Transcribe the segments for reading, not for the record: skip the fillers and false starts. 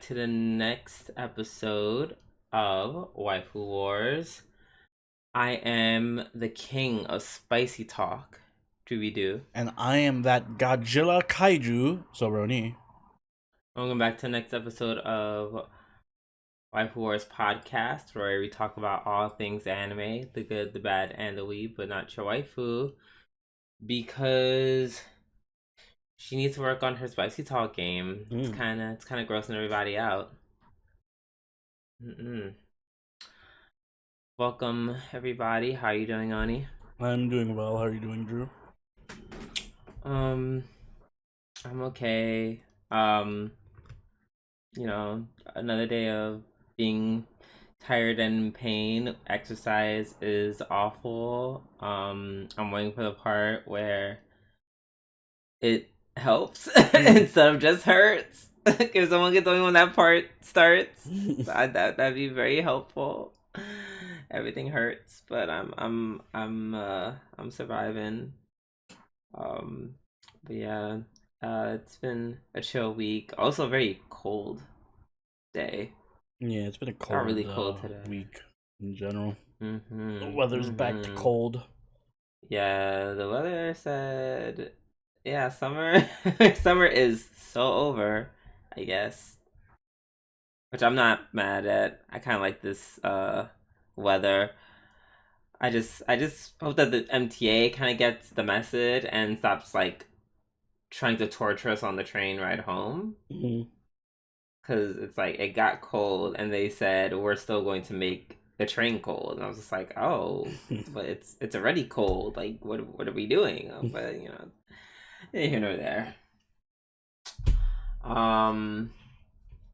to the next episode of Waifu Wars. I am the king of spicy talk, Dooby-Doo. And I am that Godzilla Kaiju, Zoroni. Welcome back to the next episode of Waifu Wars podcast, where we talk about all things anime, the good, the bad, and the weeb, but not your waifu, because she needs to work on her spicy talk game. It's kind of grossing everybody out. Welcome everybody. How are you doing, Ani? I'm doing well. How are you doing, Drew? I'm okay. Another day of being tired and in pain. Exercise is awful. I'm waiting for the part where it helps instead of just hurts. If someone can tell me when that part starts, that'd be very helpful. Everything hurts, but I'm surviving. But yeah, it's been a chill week. Also, a very cold day. Yeah, it's been a cold, really cold today. Week in general. The weather's back to cold. Yeah, the weather said, yeah, summer is so over, I guess. Which I'm not mad at. I kind of like this weather. I just hope that the MTA kind of gets the message and stops trying to torture us on the train ride home. Because it's it got cold and they said we're still going to make the train cold, and I was just like, oh, but it's already cold. What are we doing? But neither here nor there.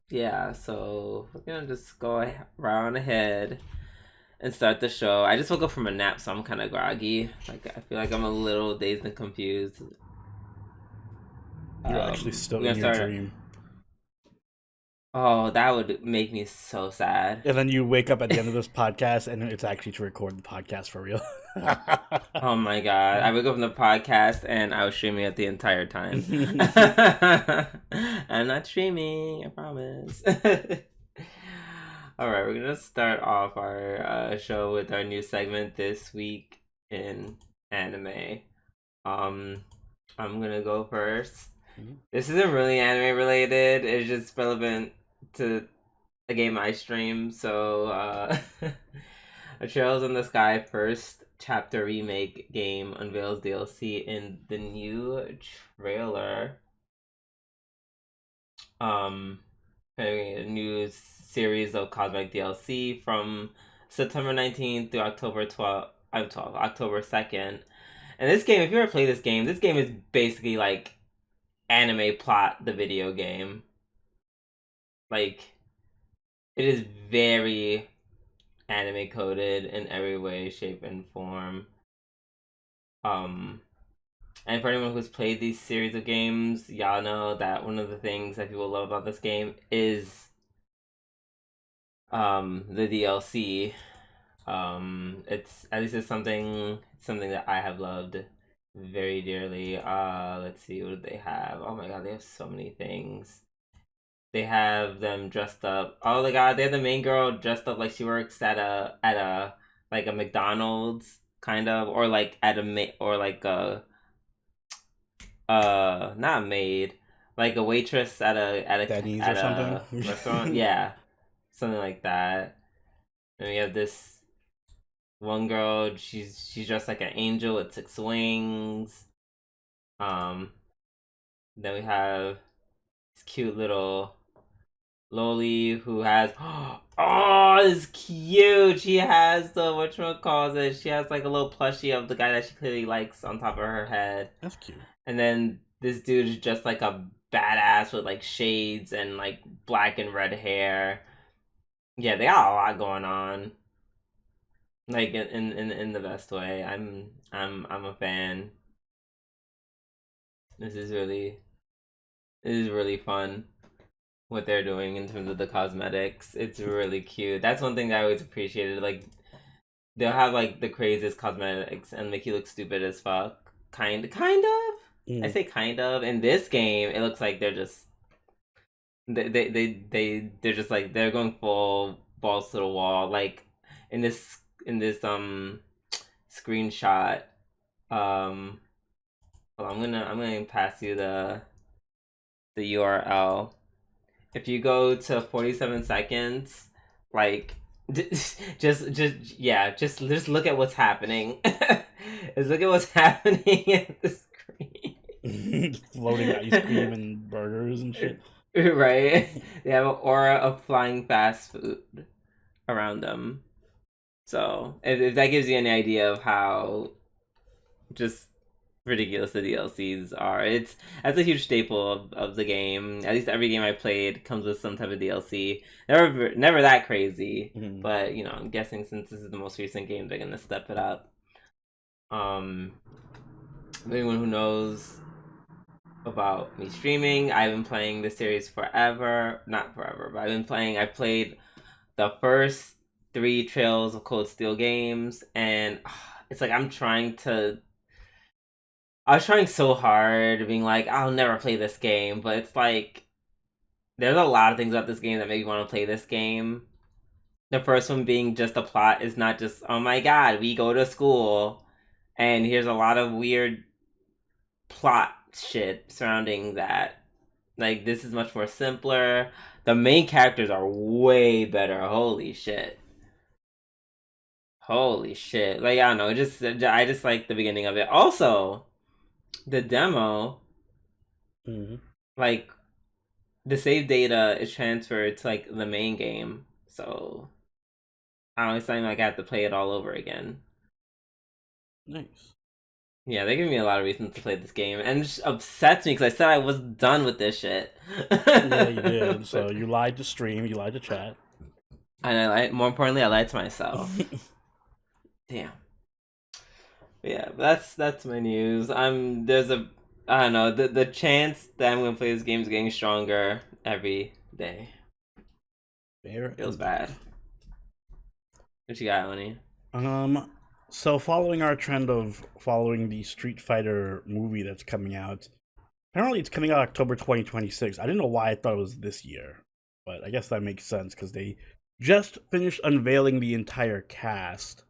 Yeah, so we're gonna just go right ahead and start the show. I just woke up from a nap, so I'm kind of groggy. I feel like I'm a little dazed and confused. You're actually still in your dream. Oh, that would make me so sad. And then you wake up at the end of this podcast, and it's actually to record the podcast for real. Oh my god. I woke up from the podcast, and I was streaming it the entire time. I'm not streaming, I promise. Alright, we're going to start off our show with our new segment this week in anime. I'm going to go first. This isn't really anime related, it's just relevant to a game I stream. So A Trails in the Sky first chapter remake game unveils DLC in the new trailer. Having a new series of cosmetic DLC from September 19th through October 2nd. And this game, if you ever play this game is basically like Anime Plot, the video game. It is very anime coded in every way, shape, and form. And for anyone who's played these series of games, y'all know that one of the things that people love about this game is the DLC. It's something that I have loved very dearly. Let's see, what do they have? Oh my god, they have so many things. They have them dressed up. Oh my god, they have the main girl dressed up like she works at a McDonald's kind of, or not a maid, like a waitress at a Denny's or something restaurant. Yeah, something like that. And we have this one girl. She's dressed like an angel with 6 wings. Then we have this cute little Loli who has oh, it's cute. She has the whatchamacallit. She has a little plushie of the guy that she clearly likes on top of her head. That's cute. And then this dude is just a badass with shades and black and red hair. Yeah, they got a lot going on. In the best way. I'm a fan. This is really fun what they're doing in terms of the cosmetics. It's really cute. That's one thing that I always appreciated. They'll have the craziest cosmetics and make you look stupid as fuck. Kind of. I say kind of. In this game, it looks like they're just they're just like they're going full balls to the wall. Like in this screenshot. Um, well, I'm gonna pass you the URL. If you go to 47 seconds, like just look at what's happening. Just look at what's happening at the screen. Floating ice cream and burgers and shit. Right? They have an aura of flying fast food around them. So if that gives you any idea of how just ridiculous the DLCs are, that's a huge staple of the game. At least every game I played comes with some type of DLC. Never that crazy, but I'm guessing since this is the most recent game, they're gonna step it up. Anyone who knows about me streaming, I've been playing this series forever. Not forever, but I played the first 3 Trails of Cold Steel games, and it's like I was trying so hard, being like, I'll never play this game, but it's like there's a lot of things about this game that make me want to play this game. The first one being just the plot is not just, oh my god, we go to school, and here's a lot of weird plot shit surrounding that. Like, this is much more simpler. The main characters are way better. Holy shit. Like, I don't know. I just like the beginning of it. Also, the demo, like, the save data is transferred to, like, the main game. So, I don't know, it's not like I have to play it all over again. Nice. Yeah, they give me a lot of reasons to play this game, and it just upsets me because I said I was done with this shit. Yeah, you did. So you lied to stream, you lied to chat, and more importantly, I lied to myself. Damn. But yeah, that's my news. I don't know, the chance that I'm gonna play this game is getting stronger every day. Feels bad. What you got, Oni? So following our trend of following the Street Fighter movie that's coming out, apparently it's coming out October 2026. I didn't know why I thought it was this year, but I guess that makes sense because they just finished unveiling the entire cast.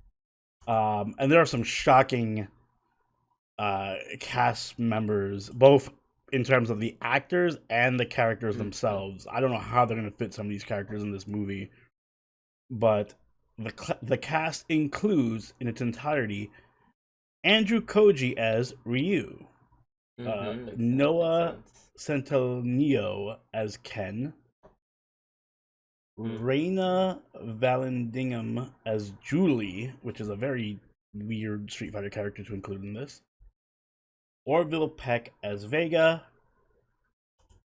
And there are some shocking cast members, both in terms of the actors and the characters themselves. I don't know how they're going to fit some of these characters in this movie, but the cast includes, in its entirety, Andrew Koji as Ryu, Noah Centineo as Ken, Reina Vallandigham as Julie, which is a very weird Street Fighter character to include in this, Orville Peck as Vega,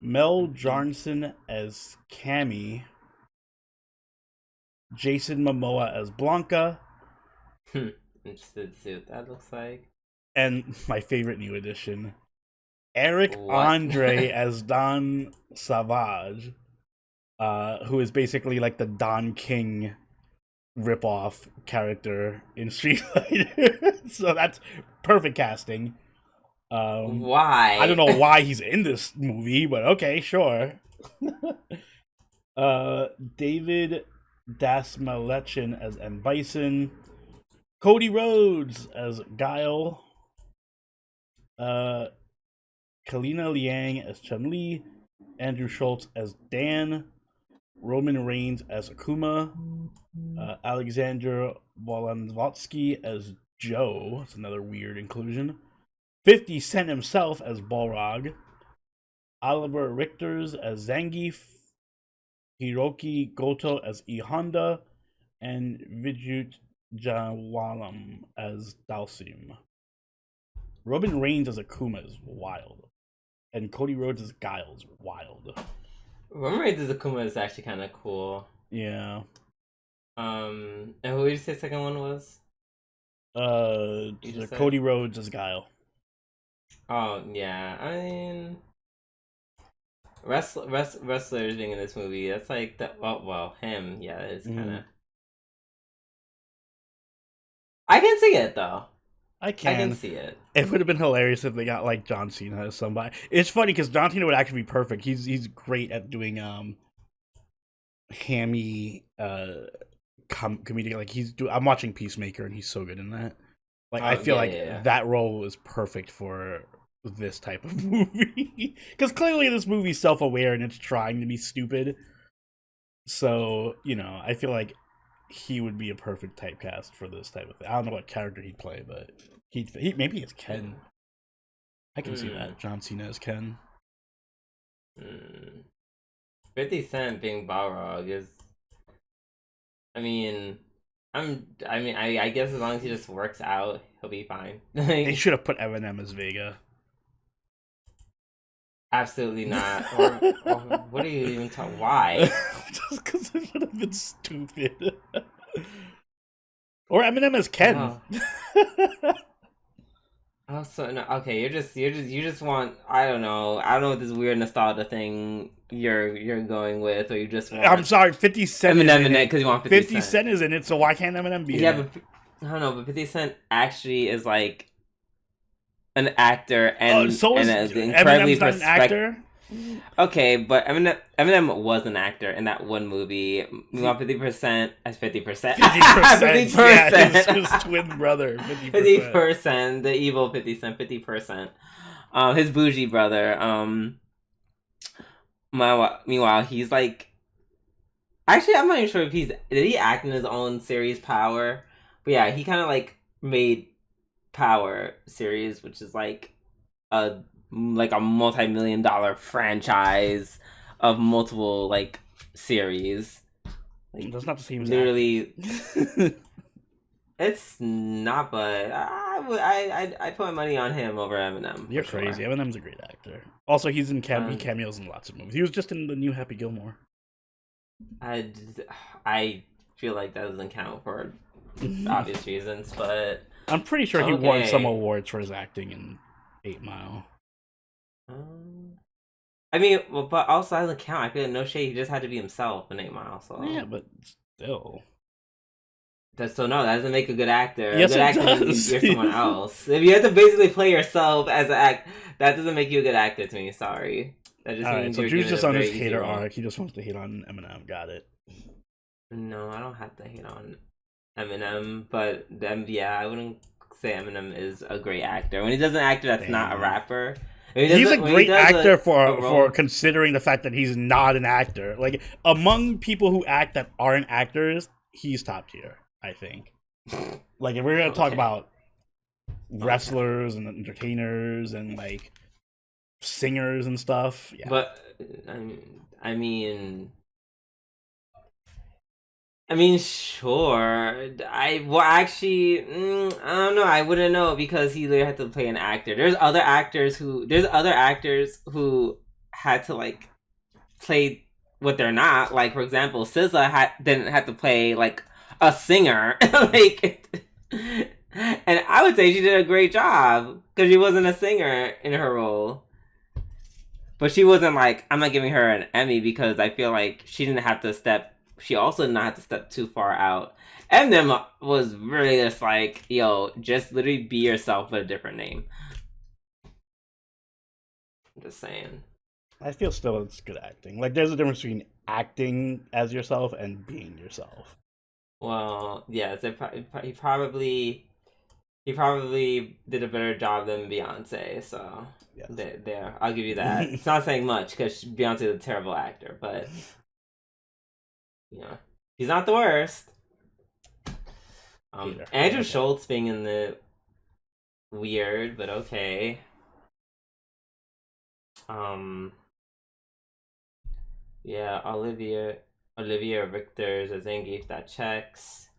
Mel Jarnson as Cammy, Jason Momoa as Blanca. Interested to see what that looks like. And my favorite new addition, Eric Andre as Don Savage, who is basically like the Don King ripoff character in Street Fighter. So that's perfect casting. Why? I don't know why he's in this movie, but okay, sure. David Dasmalekhin as M. Bison, Cody Rhodes as Guile, Kalina Liang as Chun-Li, Andrew Schultz as Dan, Roman Reigns as Akuma, Alexander Volanvotsky as Joe. That's another weird inclusion. 50 Cent himself as Balrog, Oliver Richters as Zangief, Hiroki Goto as E Honda, and Vijay Jawalam as Dalsim. Roman Reigns as Akuma is wild, and Cody Rhodes as Guile is wild. Roman Reigns as Akuma is actually kind of cool. Yeah. And who did you say the second one was? Cody Rhodes as Guile. Oh yeah, I mean, wrestlers being in this movie, that's like him, yeah, it's kind of. I can see it though. I I can can. see it. It would have been hilarious if they got like John Cena as somebody. It's funny because John Cena would actually be perfect. He's great at doing hammy comedic. Like I'm watching Peacemaker and he's so good in that. Like I Oh feel yeah, like yeah, yeah. that role is perfect for this type of movie because clearly this movie's self-aware and it's trying to be stupid. So I feel like he would be a perfect typecast for this type of thing. I don't know what character he'd play, but he maybe it's Ken. I can see Hmm. that John Cena as Ken. Hmm. 50 Cent being Balrog is. I mean, I guess as long as he just works out, he'll be fine. They should have put Eminem as Vega. Absolutely not. Or what are you even talking? Why? Just because it would have been stupid. Or Eminem as Ken. Oh, oh, so no. Okay, you just want. I don't know what this weird nostalgia thing you're going with, or you just I'm want sorry, 50 Cent is Eminem in in it it. because you want 50 50 Cent. Cent is in it, so why can't Eminem be in Yeah, it? but I don't know. But 50 Cent actually is like an actor Oh, and so is an incredibly Eminem's not an perspective. actor? Okay, but Eminem was an actor in that one movie. We He, want 50% as 50%. 50%, yeah, his 50%. twin brother, 50 50%. percent, the evil 50 Cent, 50%. His bougie brother. Meanwhile, he's like. Actually, I'm not even sure if did he act in his own series Power? But yeah, he kind of like made Power series, which is a a multi-million-dollar franchise of multiple series. Like That's not the same as acting. literally, it's not. But I put my money on him over Eminem for You're crazy. sure. Eminem's a great actor. Also, he Um, cameos in lots of movies. He was just in the new Happy Gilmore. I I feel like that doesn't count for obvious reasons, but I'm pretty sure he won some okay. awards for his acting in 8 Mile. Um, I mean, well, but also doesn't count. I feel like no shade. He just had to be himself in 8 Mile. So Yeah, but still. that's so no. That doesn't make a good actor. A Yes, good it actor means does. you're someone else. If you have to basically play yourself as an act, that doesn't make you a good actor to me. Sorry. That just All right, means so you're Drew's given just a on his very easy hater role. arc. He just wants to hate on Eminem. Got it. No, I don't have to hate on Eminem, but yeah, I wouldn't say Eminem is a great actor. When he does an actor that's not a Damn. rapper, He's a when he great does actor a for role. considering the fact that he's not an actor. Like among people who act that aren't actors, he's top tier. I think. Like if we're gonna talk Okay, about okay, wrestlers and entertainers and like singers and stuff, yeah. but I mean, sure. I don't know. I wouldn't know because he literally had to play an actor. There's other actors who had to play what they're not. Like for example, SZA didn't have to play a singer. And I would say she did a great job because she wasn't a singer in her role. But she wasn't I'm not giving her an Emmy because I feel like she didn't have to step. She also did not have to step too far out. Eminem was really just yo, just literally be yourself with a different name. I'm just saying. I feel still it's good acting. Like there's a difference between acting as yourself and being yourself. Well, yes, he probably did a better job than Beyonce. So Yes. there, I'll give you that. It's not saying much because Beyonce is a terrible actor, but you know, he's not the worst. Hater. Andrew Okay. Schultz being in the weird, but okay. Um, yeah, Olivia Richter's a Zangief that checks.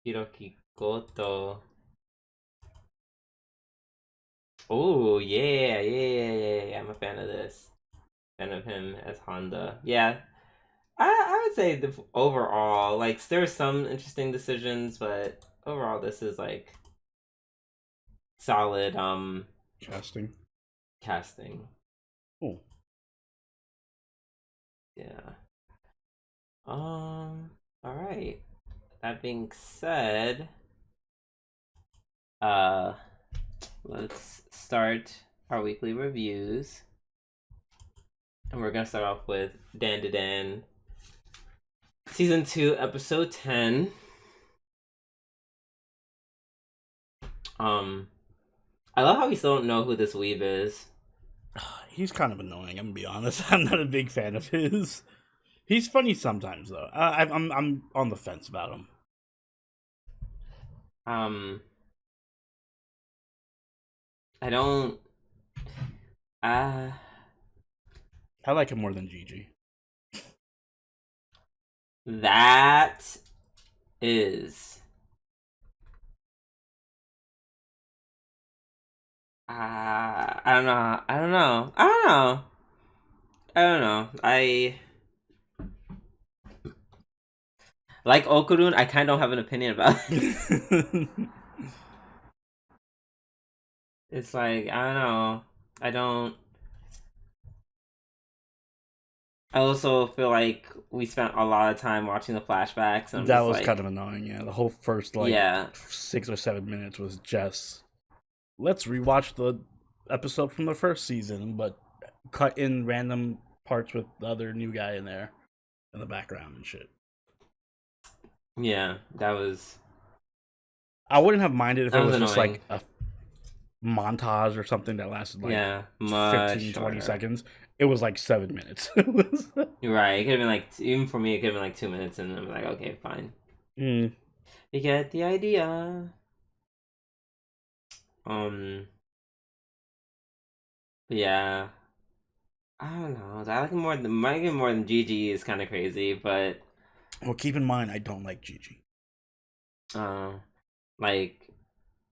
Hiroki Goto. Oh yeah. I'm a fan of this. Fan of him as Honda. Yeah, I would say overall, there's some interesting decisions, but overall, this is solid Casting. casting. Oh. Yeah. All right. That being said, Uh, let's start our weekly reviews. And we're gonna start off with Dandadan, Season 2, Episode 10. I love how we still don't know who this weeb is. He's kind of annoying, I'm gonna be honest. I'm not a big fan of his. He's funny sometimes, though. I'm on the fence about him. I don't... I like him more than Gigi. That is... I don't know. I like Okurun. I kind of don't have an opinion about it. It's like, I don't know. I also feel like we spent a lot of time watching the flashbacks. And that was kind of annoying, yeah. The whole first, 6 or 7 minutes was just... let's rewatch the episode from the first season, but cut in random parts with the other new guy in there in the background and shit. Yeah, that was... I wouldn't have minded if it was just annoying. like a montage or something that lasted 15-20 shorter. seconds. It was like 7 minutes. You're right. It could have been even for me, it could have been 2 minutes, and I'm like, okay, fine. You get the idea. Yeah. I don't know. I like him more than Gigi is kind of crazy, but well, keep in mind, I don't like Gigi. Like,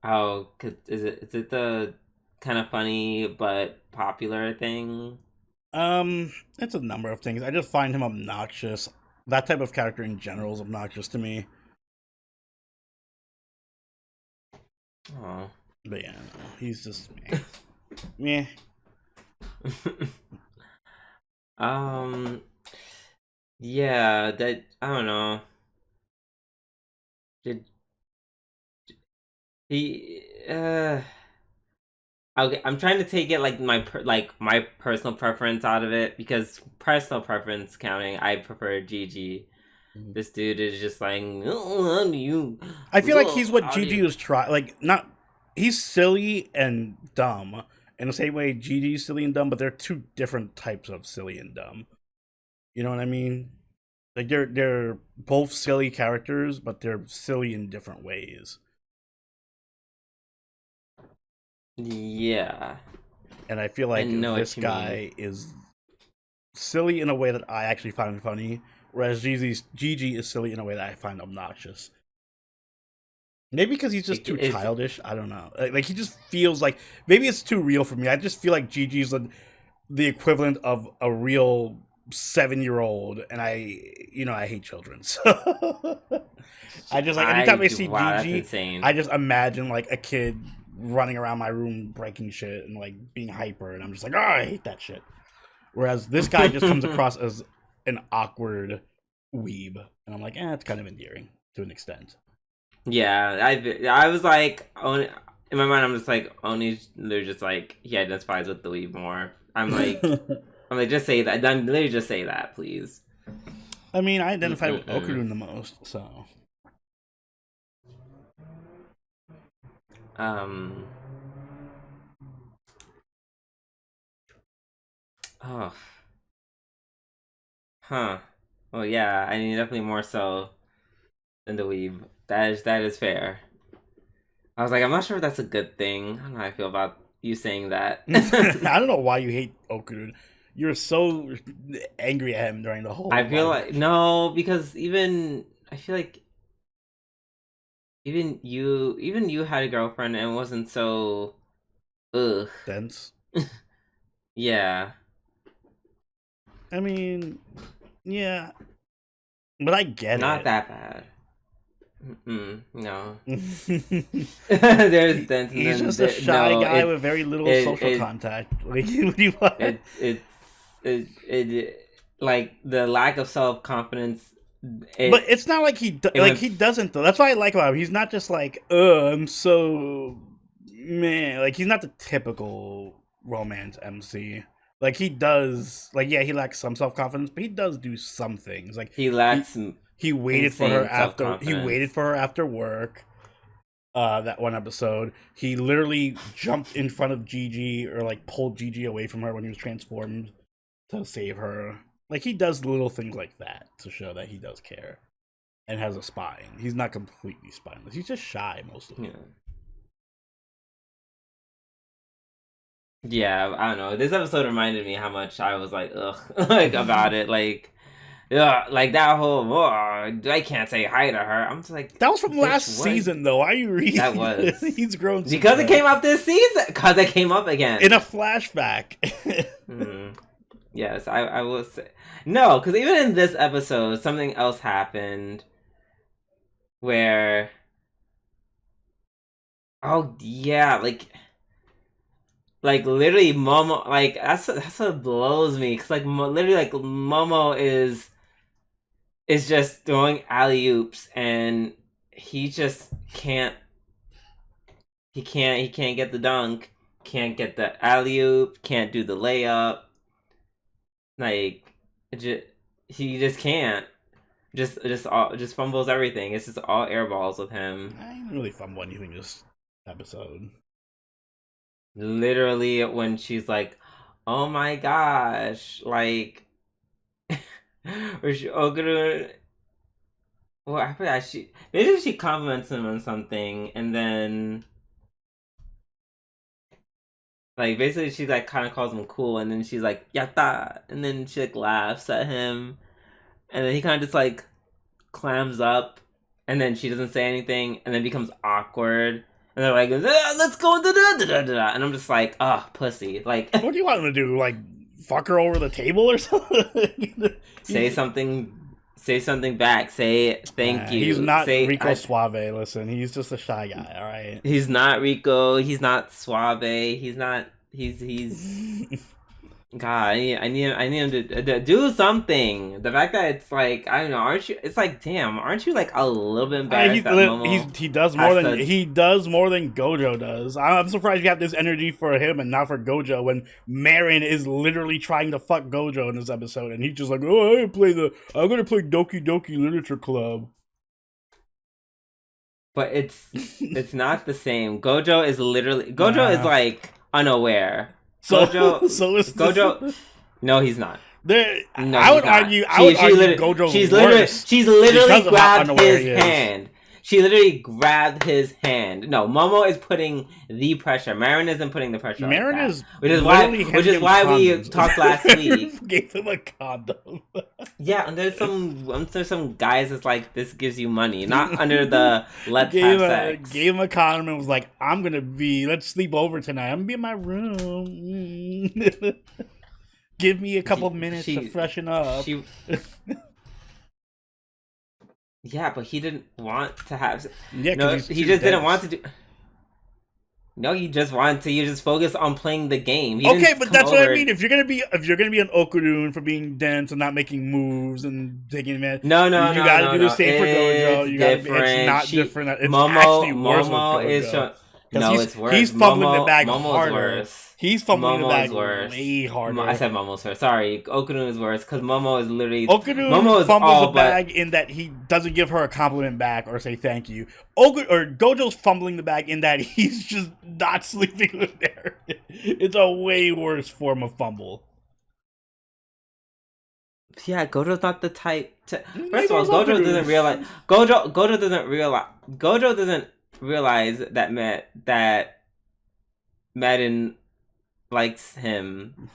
how is it the kind of funny but popular thing? It's a number of things. I just find him obnoxious. That type of character in general is obnoxious to me. Oh. But yeah, no, he's just meh. Yeah, that I don't know. Did he? Okay, I'm trying to take it like my personal preference out of it, because personal preference counting, I prefer Gigi. This dude is just like, oh, you. I feel like he's what Gigi was trying. Like, not he's silly and dumb in the same way Gigi's silly and dumb, but they're two different types of silly and dumb. You know what I mean? Like they're both silly characters, but they're silly in different ways. Yeah. And I feel like this guy is silly in a way that I actually find funny, whereas Gigi is silly in a way that I find obnoxious. Maybe because he's just too childish. I don't know. Like he just feels like maybe it's too real for me. I just feel like Gigi's the equivalent of a real 7-year-old, and I hate children. So I just like anytime I see Gigi, I just imagine like a kid running around my room breaking shit and like being hyper, and I'm just like, oh, I hate that shit. Whereas this guy just comes across as an awkward weeb, and I'm like, it's kind of endearing to an extent. Yeah, I was like, in my mind, I'm just like, only they're just like, he identifies with the weeb more. I'm like, just say that. Then literally just say that, please. I mean, I identify with Okurun the most, so. Oh. Huh. Well, yeah. I mean, definitely more so than the weeb. That is fair. I was like, I'm not sure if that's a good thing. I don't know how I feel about you saying that. I don't know why you hate Okurun. You're so angry at him during the whole. I feel like no, because I feel like even you had a girlfriend and wasn't so dense. Yeah. I mean, yeah, but I get Not it. that bad. No. There's dense. He's just a shy guy with very little social contact. Like, what do you want? It like the lack of self-confidence. But it's not like he doesn't though. That's why I like about him. He's not just like, I'm so man, like he's not the typical romance MC. Like he does, like yeah, he lacks some self confidence, but he does do some things. Like He lacks he waited for her insane after self-confidence. work. That one episode, he literally jumped in front of Gigi or like pulled Gigi away from her when he was transformed to save her. Like he does little things like that to show that he does care and has a spine. He's not completely spineless. He's just shy mostly. Yeah. Yeah, I don't know. This episode reminded me how much I was like, ugh, like about it. Like, yeah, like that whole, oh, I can't say hi to her. I'm just like, That was from last what? season, though. Why are you reading? That was. He's grown Because it came up this season. Because it came up again. in a flashback. Yes, I will say. No, because even in this episode, something else happened where. Oh, yeah, like literally, Momo, like that's what blows me. Cause like literally, like Momo is just throwing alley oops, and he just can't. He can't get the dunk. Can't get the alley oop. Can't do the layup. Like, he just can't. Just fumbles everything. It's just all air balls with him. I didn't really fumble anything this episode. Literally, when she's like, "Oh my gosh!" Like, or she Oguru. Well, I forgot maybe she compliments him on something, and then like basically she like kind of calls him cool, and then she's like "yatta," and then she like laughs at him, and then he kind of just like clams up, and then she doesn't say anything, and then becomes awkward. And they're like, let's go, and I'm just like, oh, pussy. Like, what do you want him to do? Like, fuck her over the table or something? Say something back. Say thank you. He's not Rico Suave. Listen, he's just a shy guy. All right. He's not Rico. He's not Suave. He's not. He's. God, I need him to do something. The fact that it's like, I don't know, aren't you? It's like, damn, aren't you like a little bit embarrassed that Momo he does more than Gojo does. I'm surprised you have this energy for him and not for Gojo when Marin is literally trying to fuck Gojo in this episode, and he's just like, oh, I'm gonna play Doki Doki Literature Club. But it's not the same. Gojo is like unaware. Gojo, so is Gojo. No, he's not. I would argue Gojo's she's literally grabbed his hand. She literally grabbed his hand. No, Momo is putting the pressure. Marin isn't putting the pressure. Marin is which is why we talked last week. Gave him a condom. Yeah, and there's some guys that's like, this gives you money, not under the let's have sex. Gave him a condom and was like, let's sleep over tonight. I'm gonna be in my room. Give me a couple minutes to freshen up. Yeah, but he didn't want to have. Yeah, no, he just didn't want to do. No, he just wanted to. You just focus on playing the game. Okay, but that's what I mean. If you're gonna be an Okurun for being dense and not making moves and taking it, you gotta do the same for Gojo. It's not different. It's actually worse with Gojo. It's worse. He's fumbling the bag harder. Worse. He's fumbling the bag way harder. I said Momo's worse. Sorry, Okurun is worse because Momo is literally. Okurun fumbles the bag in that he doesn't give her a compliment back or say thank you. Gojo's fumbling the bag in that he's just not sleeping with her. It's a way worse form of fumble. Yeah, Gojo's not the type to. First of all, Gojo doesn't realize. Gojo doesn't realize that Madden likes him,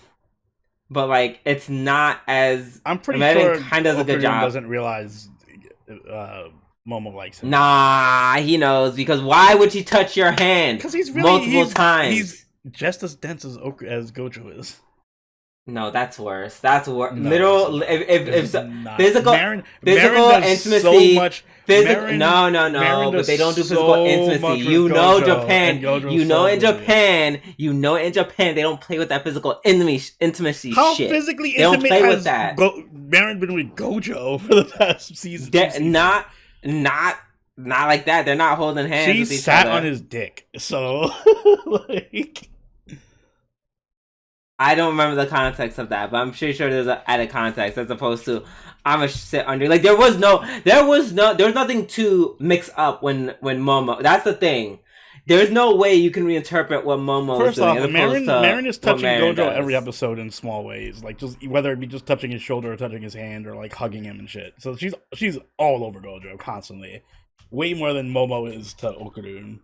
but like it's not as. I'm pretty sure kind of does a good job. Doesn't realize Momo likes him. Nah, he knows because why would she touch your hand? Because he's multiple times. He's just as dense as Gojo is. No, that's worse. That's worse. No, literal. If physical intimacy. So much. No. But they don't do physical intimacy. You know Japan. You know in Japan they don't play with that physical intimacy. How shit. Physically they intimate don't play with that. Marin been with Gojo for the past season. Not not like that. They're not holding hands She with each sat on other. his dick, so like. I don't remember the context of that, but I'm pretty sure there's a added context as opposed to I'm a sit under. Like there was nothing to mix up when Momo. That's the thing. There's no way you can reinterpret what Momo is First doing off, as opposed to Marin is what touching Marin Gojo every does. episode in small ways, like just whether it be just touching his shoulder or touching his hand or like hugging him and shit. So she's all over Gojo constantly, way more than Momo is to Okurun.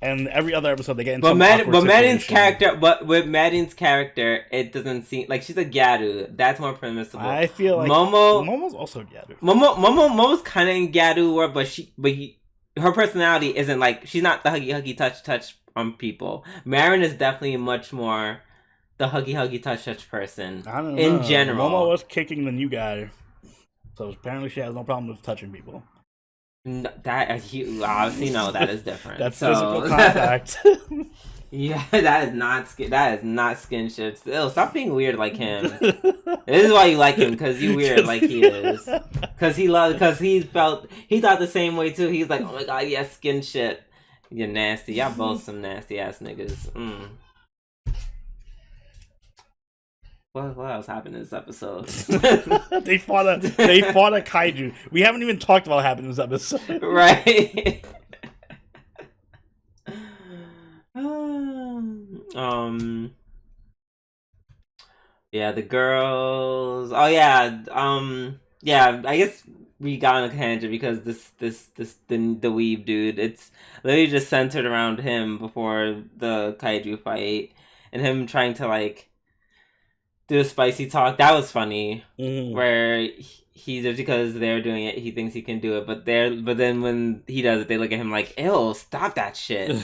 And every other episode they get in some awkward Maddin's situation. character, but with Maddin's character, it doesn't seem like she's a Gyaru. That's more permissible. I feel like Momo's also Gyaru. Momo's kind of in Gyaru world, but her personality isn't like she's not the huggy touch on people. Marin is definitely much more the huggy touch person. I don't know. In general, Momo was kicking the new guy, so apparently she has no problem with touching people. That you obviously know that is different. That's physical contact. Yeah, that is not skinship. Still, stop being weird like him. This is why you like him, because you weird like he is. Because he thought the same way too. He's like, oh my god, yes, skinship. You're nasty. Y'all both some nasty ass niggas. What else happened in this episode? They fought a kaiju. We haven't even talked about what happened in this episode. Right. Yeah, the girls. Oh yeah. Yeah, I guess we got on a tangent because the weeb dude. It's literally just centered around him before the kaiju fight, and him trying to like do a spicy talk. That was funny. Where he just because they're doing it, he thinks he can do it, but then when he does it, they look at him like, "Ew, stop that shit."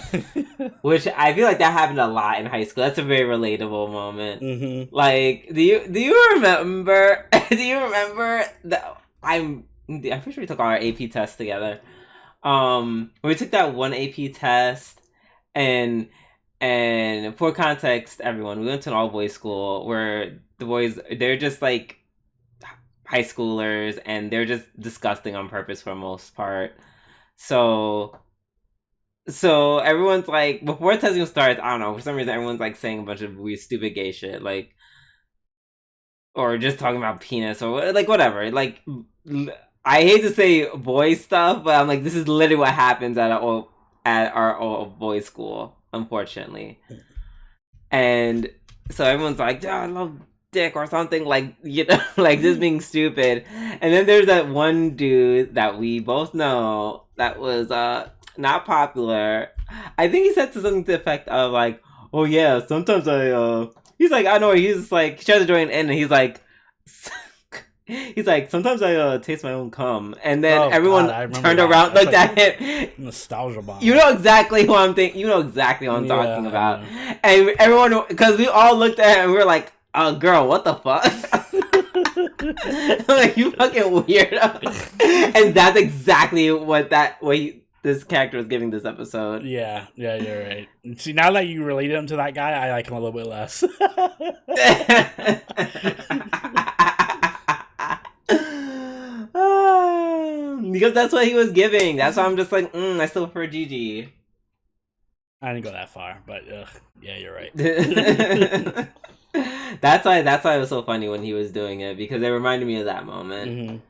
Which I feel like that happened a lot in high school. That's a very relatable moment. Like, do you remember? Do you remember that? I'm pretty sure we took our AP test together. We took that one AP test, and for context, everyone, we went to an all boys school where the boys, they're just like high schoolers and they're just disgusting on purpose for the most part. So everyone's like, before testing starts, I don't know, for some reason everyone's like saying a bunch of weird stupid gay shit, like, or just talking about penis or like whatever. Like, I hate to say boy stuff, but I'm like, this is literally what happens at our all boys school, unfortunately. And so everyone's like, oh, I love dick or something, like, you know, like just being stupid. And then there's that one dude that we both know that was not popular. I think he said something to the effect of like, oh yeah, sometimes he's like, I know, he's just like, he tries to join in and he's like sometimes I taste my own cum, and then everyone turned around, looked at him. Nostalgia bomb. You know exactly who I'm thinking. You know exactly what I'm talking about. And everyone, because we all looked at him and we were like, "Oh, girl, what the fuck?" Like, you fucking weirdo. And that's exactly what this character was giving this episode. Yeah, you're right. See, now that you related him to that guy, I like him a little bit less. Because that's what he was giving. That's why I'm just like, I still prefer Gigi. I didn't go that far, but yeah, you're right. That's why it was so funny when he was doing it, because it reminded me of that moment.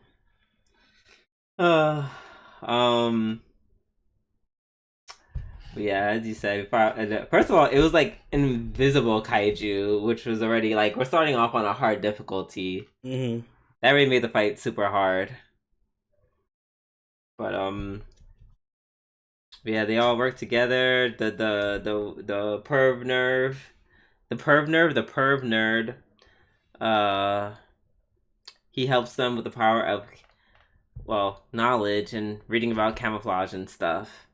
But yeah, as you said, first of all, it was like invisible kaiju, which was already like, we're starting off on a hard difficulty. That really made the fight super hard. But yeah, they all work together. The perv nerd. He helps them with the power of, well, knowledge and reading about camouflage and stuff.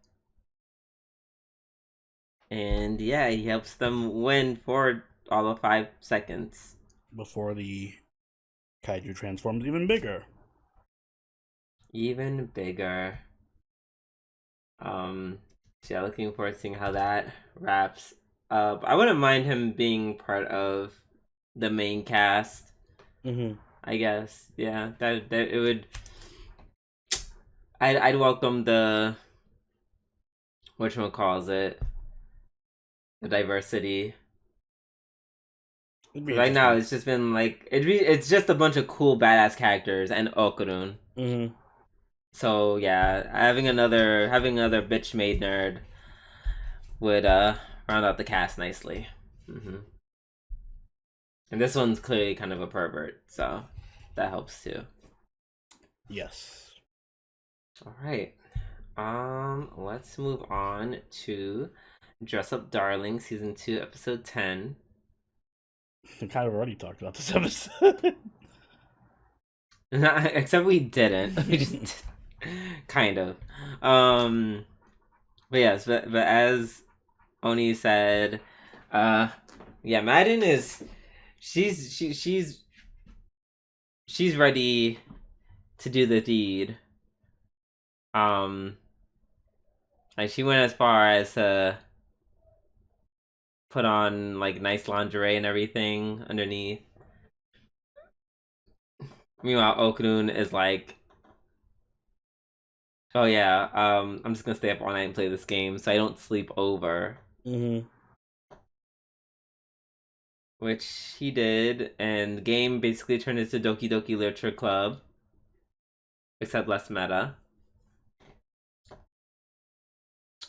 And yeah, he helps them win for all of 5 seconds before the kaiju transforms even bigger. Even bigger. So yeah, looking forward to seeing how that wraps up. I wouldn't mind him being part of the main cast. I guess, yeah, that it would. I'd welcome the calls it the diversity. It'd be Because right now interesting. it's just been like it's just a bunch of cool badass characters and Okurun. Mm-hmm. So yeah, having another bitch made nerd would round out the cast nicely. hmm And this one's clearly kind of a pervert, so that helps too. Yes. All right. Let's move on to Dress Up Darling, season 2, episode 10. We kind of already talked about this episode. Except we didn't. We just kind of. Um, but yes, but as Oni said, yeah, Madden is she's ready to do the deed. Um, like she went as far as to put on like nice lingerie and everything underneath. Meanwhile, Okunun is like, oh yeah, I'm just gonna stay up all night and play this game so I don't sleep over. Mm-hmm. Which he did, and the game basically turned into Doki Doki Literature Club, except less meta.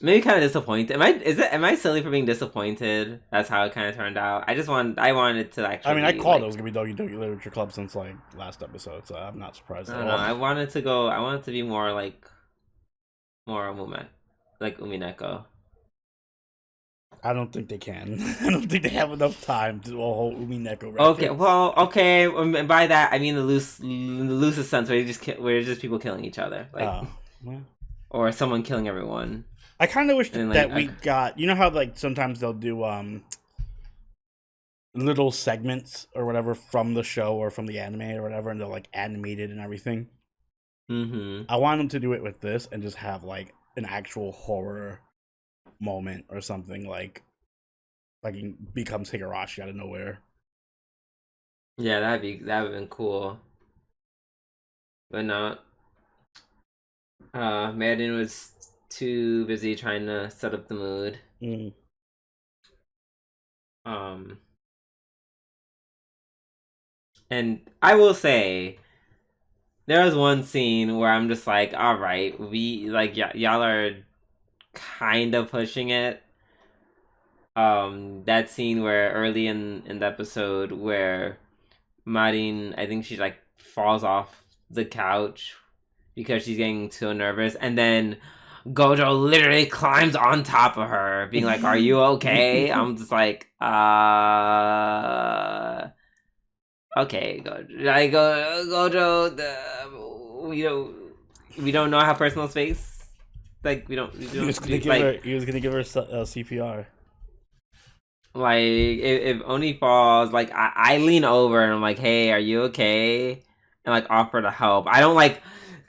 Maybe kind of disappointed. Am I silly for being disappointed? That's how it kind of turned out. I wanted to actually. I mean, I be, called like, it was gonna be Doki Doki Literature Club since like last episode, so I'm not surprised I at don't know. all. I wanted to go. I wanted to be more like more Umume, like Umineko. I don't think they can. I don't think they have enough time to do a whole Umineko reference. Okay, well, okay. And by that I mean the loosest sense where where it's just people killing each other, like, well. or someone killing everyone. I kind of wish And, that like, we got. You know how like sometimes they'll do little segments or whatever from the show or from the anime or whatever, and they're like animated and everything. Mm-hmm. I want them to do it with this and just have like an actual horror moment or something, like he becomes Higurashi out of nowhere. Yeah, that'd have been cool. But no. Madden was too busy trying to set up the mood. Mm. Um and I will say there was one scene where I'm just like, all right, we like y'all are kind of pushing it. That scene where early in the episode where Marin, I think she like falls off the couch because she's getting so nervous, and then Gojo literally climbs on top of her, being like, "Are you okay?" I'm just like, okay, Gojo. I go, Gojo. We don't know how personal space. Like we don't. He was gonna give her CPR. Like if Oni falls, like I lean over and I'm like, "Hey, are you okay?" And like offer to help. I don't like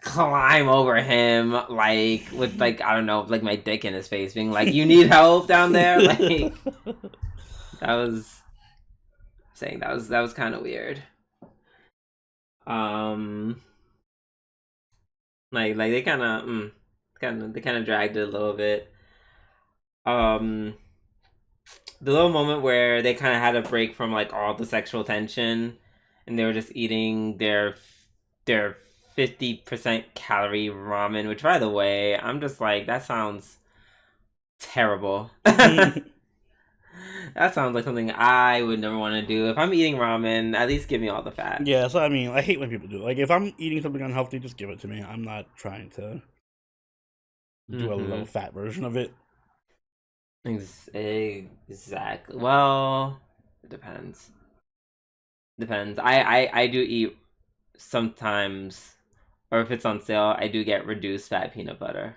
climb over him like with like I don't know like my dick in his face, being like, "You need help down there." Like that was saying that was kind of weird. Like they kind of dragged it a little bit. The little moment where they kind of had a break from like all the sexual tension, and they were just eating their 50% calorie ramen. Which, by the way, I'm just like that sounds terrible. That sounds like something I would never want to do. If I'm eating ramen, at least give me all the fat. Yeah, so I mean, I hate when people do it. Like, if I'm eating something unhealthy, just give it to me. I'm not trying to do a low fat version of it. Exactly. Well, it depends. Depends. I do eat sometimes, or if it's on sale, I do get reduced fat peanut butter.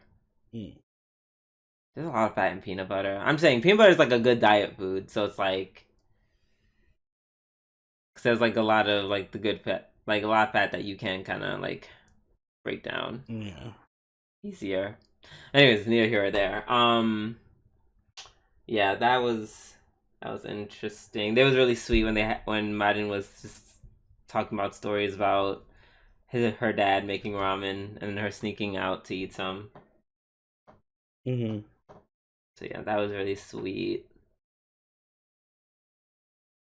Mm. There's a lot of fat in peanut butter. I'm saying peanut butter is like a good diet food, so it's like, cause there's like a lot of like the good fat, like a lot of fat that you can kind of like break down. Yeah. Easier. Anyways, neither here or there. Yeah, that was interesting. That was really sweet when when Madden was just talking about stories about her dad making ramen and her sneaking out to eat some. Mm-hmm. So yeah, that was really sweet.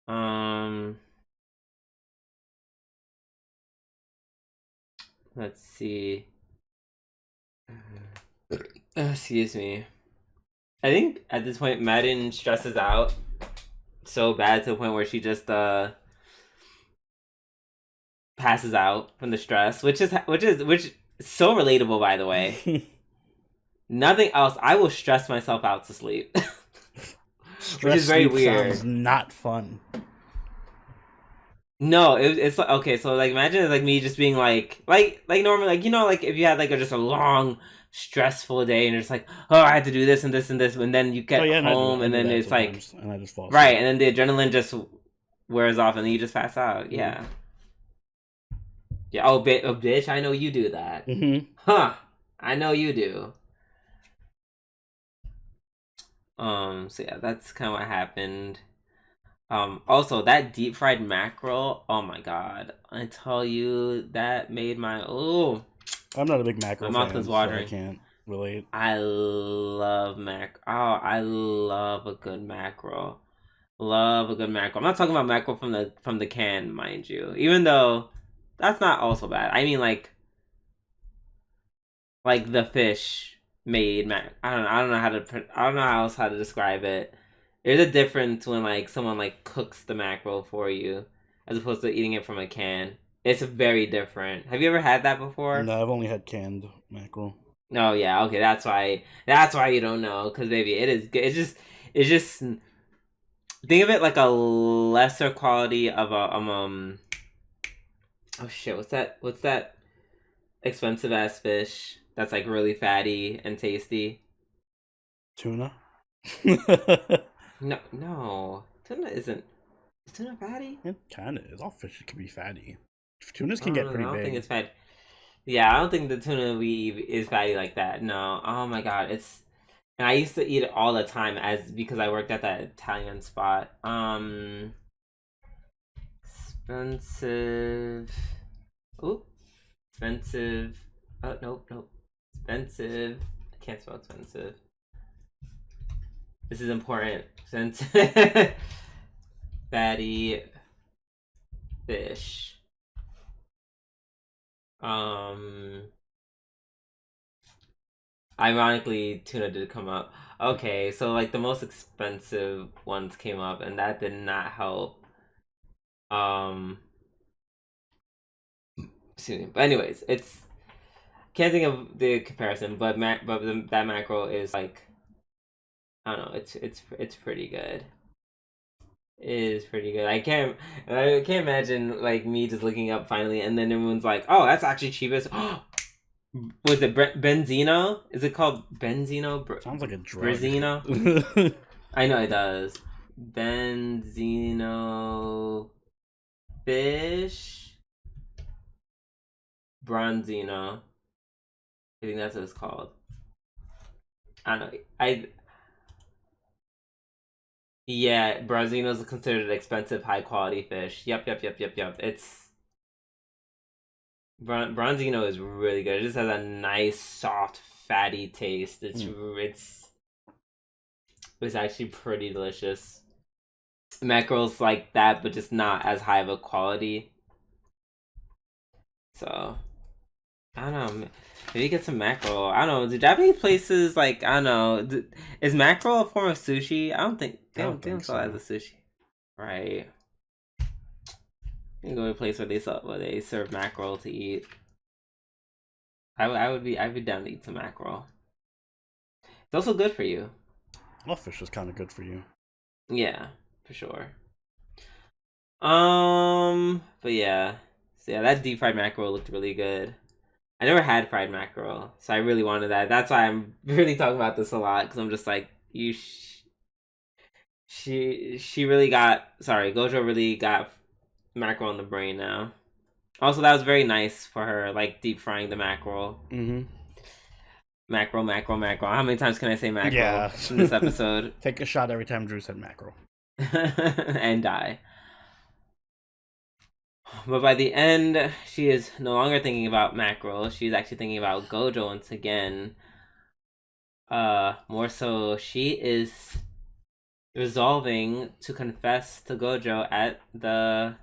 Um, let's see. Excuse me. I think at this point, Madden stresses out so bad to the point where she just passes out from the stress, which so relatable, by the way. Nothing else. I will stress myself out to sleep, which Stress is very sleep weird. sounds not fun. No, it's like okay. So like, imagine it's like me just being like normally, like like if you had like just a long stressful day and you're just like, oh, I had to do this and this and this, and then you Oh get yeah, and home I and do then that it's like sometimes, and I just fall right, asleep. and then the adrenaline just wears off and then you just pass out. Yeah. Yeah. Oh, bitch, I know you do that. Mm-hmm. Huh. I know you do. So yeah, that's kind of what happened. Also that deep fried mackerel, oh my god. I tell you, that made my I'm not a big my mackerel mouth was fan, so I watering. can't relate. I love I love a good mackerel. Love a good mackerel. I'm not talking about mackerel from the can, mind you. Even though that's not also bad. I mean like the fish made I don't know I don't know how else how to describe it. There's a difference when like someone like cooks the mackerel for you as opposed to eating it from a can. It's very different. Have you ever had that before? No, I've only had canned mackerel. Oh yeah, okay, that's why you don't know, because baby, it is good. It's just think of it like a lesser quality of a oh shit, what's that expensive ass fish that's like really fatty and tasty? Tuna. No, tuna isn't. Is tuna fatty? It kind of is. All fish can be fatty. Tunas I can don't get know. I pretty don't think big. it's fatty. Yeah, I don't think the tuna we eat is fatty like that. No. Oh my god, it's. And I used to eat it all the time as because I worked at that Italian spot. Expensive. Ooh, expensive. Oh nope. Expensive. I can't spell expensive. This is important. Expensive. Fatty fish. Um. Ironically, tuna did come up. Okay, so like the most expensive ones came up, and that did not help. Um, excuse me. But anyways, it's can't think of the comparison, but that mackerel is like I don't know. It's pretty good. It is pretty good. I can't imagine like me just looking up finally, and then everyone's like, "Oh, that's actually cheapest." Was it Benzino? Is it called Benzino? Sounds like a drug. Brazino? I know it does. Benzino fish bronzino. I think that's what it's called. I don't know. Yeah, bronzino is considered an expensive, high quality fish. Yep. It's bronzino is really good. It just has a nice, soft, fatty taste. It's actually pretty delicious. Mackerel's like that, but just not as high of a quality. So I don't know. Maybe get some mackerel. I don't know. The Japanese places like I don't know. Is mackerel a form of sushi? I don't think I don't they don't think sell it so. as a sushi, right? You can go to a place where they serve mackerel to eat. I'd be down to eat some mackerel. It's also good for you. Well, fish is kind of good for you. Yeah, for sure. But yeah, so yeah, that deep fried mackerel looked really good. I never had fried mackerel, so I really wanted that. That's why I'm really talking about this a lot because I'm just like she really got sorry Gojo really got mackerel in the brain now. Also, that was very nice for her, like deep frying the mackerel. Mm-hmm. Mackerel. How many times can I say mackerel Yeah. in this episode? Take a shot every time Drew said mackerel. And die. But by the end, she is no longer thinking about Mackerel. She's actually thinking about Gojo once again. More so, she is resolving to confess to Gojo at the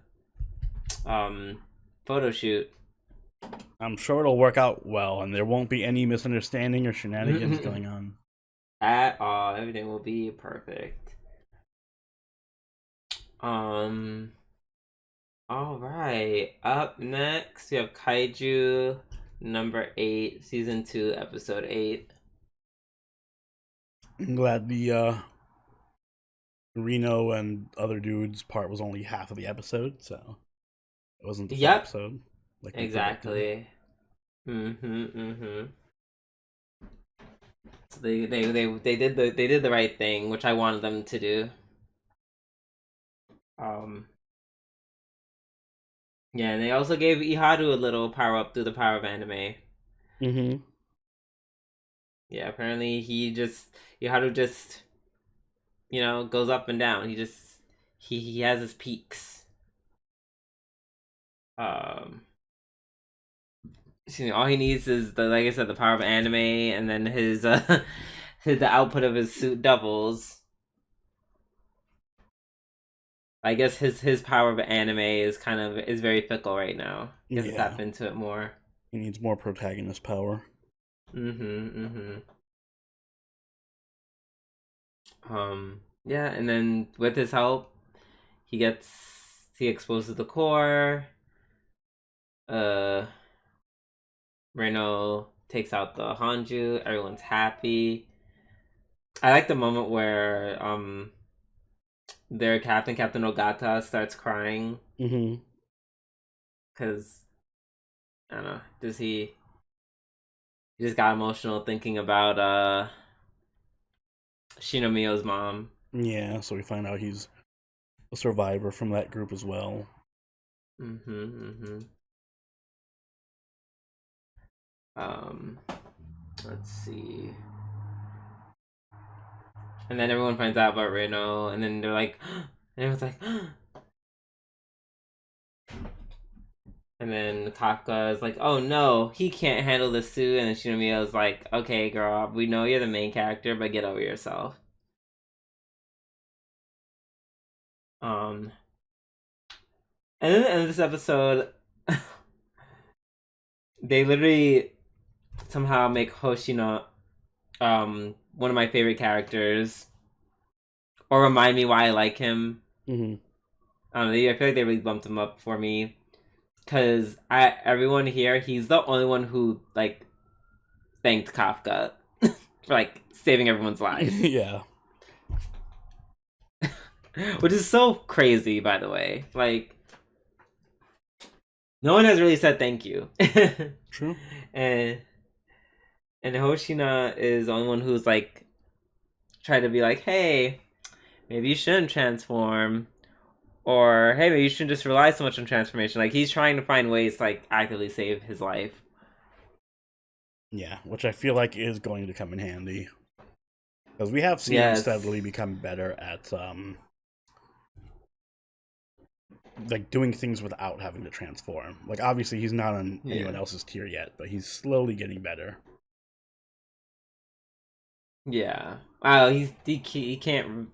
um photo shoot. I'm sure it'll work out well, and there won't be any misunderstanding or shenanigans going on. At all, everything will be perfect. Um. All right. Up next, we have Kaiju number 8, season 2, episode 8. I'm glad the Reno and other dudes part was only half of the episode, so it wasn't the full Yep. episode like we predicted. Exactly. So they did the right thing, which I wanted them to do. Yeah, and they also gave Hikaru a little power up through the power of anime. Yeah, apparently Hikaru just goes up and down. He has his peaks. All he needs is like I said, the power of anime, and then his the output of his suit doubles. I guess his power of anime is very fickle right now. He has to tap into it more. He needs more protagonist power. Yeah, and then with his help, he exposes the core. Reno takes out the Hanju. Everyone's happy. I like the moment where their Captain Ogata starts crying. Because I don't know, he just got emotional thinking about Shinomiyo's mom. Yeah, so we find out he's a survivor from that group as well. Let's see. And then everyone finds out about Reno, and then they're like, and everyone's like, and then Kafka is like, oh no, he can't handle the suit, and then Shinomiya's like, okay, girl, we know you're the main character, but get over yourself. And then at the end of this episode, they literally somehow make Hoshino one of my favorite characters, or remind me why I like him. I don't know, I feel like they really bumped him up for me, because everyone here, he's the only one who like thanked Kafka for like saving everyone's lives. Yeah. Which is so crazy, by the way. Like, no one has really said thank you. True. And Hoshina is the only one who's like tried to be like, hey, maybe you shouldn't transform, or hey, maybe you shouldn't just rely so much on transformation. Like, he's trying to find ways to like actively save his life. Yeah, which I feel like is going to come in handy, because we have seen him steadily become better at like doing things without having to transform. Like, obviously he's not on anyone else's tier yet, but he's slowly getting better. Yeah. He can't.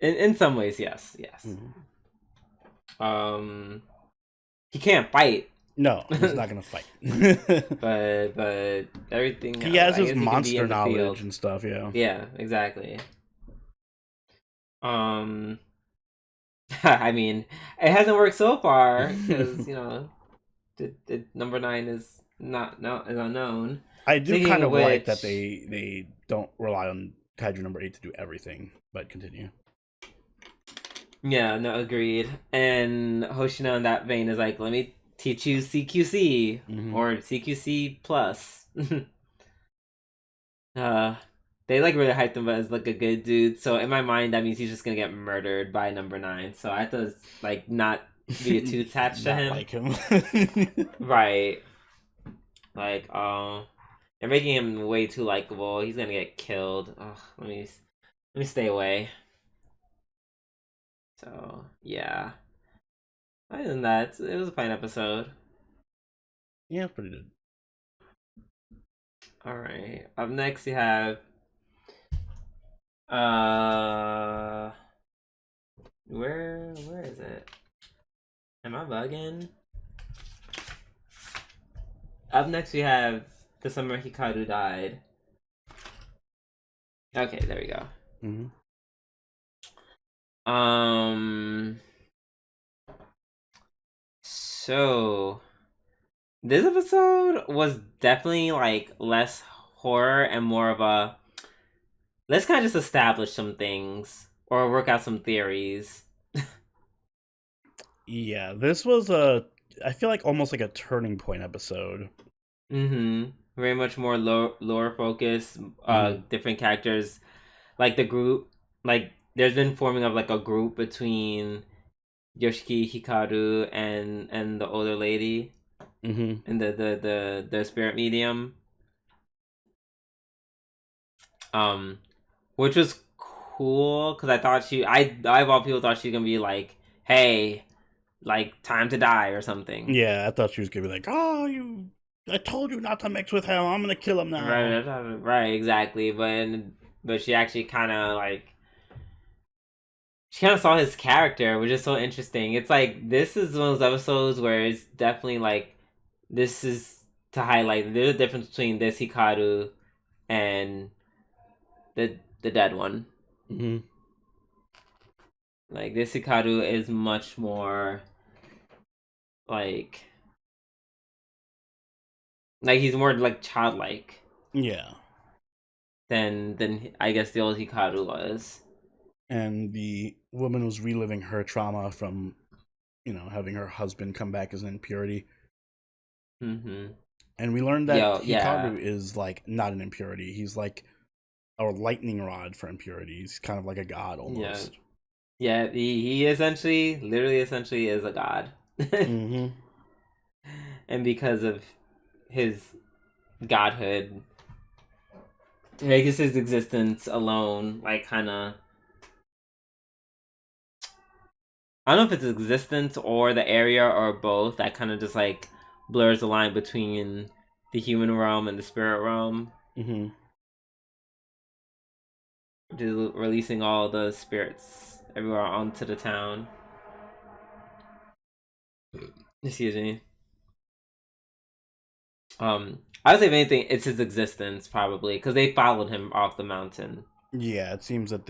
In some ways, yes. He can't fight. No, he's not gonna fight. but everything. He has his monster knowledge and stuff. Yeah. Yeah. Exactly. I mean, it hasn't worked so far because the number 9 is is unknown. I do kind of like that they don't rely on Kaiju number 8 to do everything, but continue. Yeah, no, agreed. And Hoshino in that vein is like, let me teach you CQC or CQC plus. They like really hyped him as like a good dude. So in my mind, that means he's just gonna get murdered by number 9. So I have to like not be too attached to him. Like him, right? Like, they're making him way too likable. He's gonna get killed. Ugh, let me stay away. So yeah. Other than that, it was a fine episode. Yeah, it's pretty good. All right. Up next, you have uh, where is it? Am I bugging? Up next, we have the summer Hikaru died. Okay, there we go. Mm-hmm. Um. So this episode was definitely like less horror and more of a let's kind of just establish some things or work out some theories. Yeah, this was a. I feel like almost like a turning point episode. Mm-hmm. Very much more lore focus. Mm-hmm. Different characters, like the group. Like there's been forming of like a group between Yoshiki, Hikaru, and the older lady, Mm-hmm. and the spirit medium. Um, which was cool because I thought I of all people thought she was gonna be like, hey, like time to die or something. Yeah, I thought she was gonna be like, "Oh, you! I told you not to mix with him. I'm gonna kill him now." Right, exactly. But she actually kind of like she kind of saw his character, which is so interesting. It's like this is one of those episodes where it's definitely like this is to highlight there's a difference between this Hikaru and the dead one. Mm-hmm. Like this Hikaru is much more like he's more like childlike Yeah, than I guess the old Hikaru was. and the woman was reliving her trauma from having her husband come back as an impurity. Mm-hmm. And we learned that Yo, yeah, Hikaru is like not an impurity. He's like a lightning rod for impurity. He's kind of like a god yeah, almost. yeah. He essentially, literally, essentially, is a god, Mm-hmm. and because of his godhood, I guess his existence alone, like, kind of. I don't know if it's existence or the area or both. That kind of just like blurs the line between the human realm and the spirit realm. Mm-hmm. Just releasing all the spirits everywhere onto the town. Excuse me. I would say if anything, it's his existence probably because they followed him off the mountain. Yeah, it seems that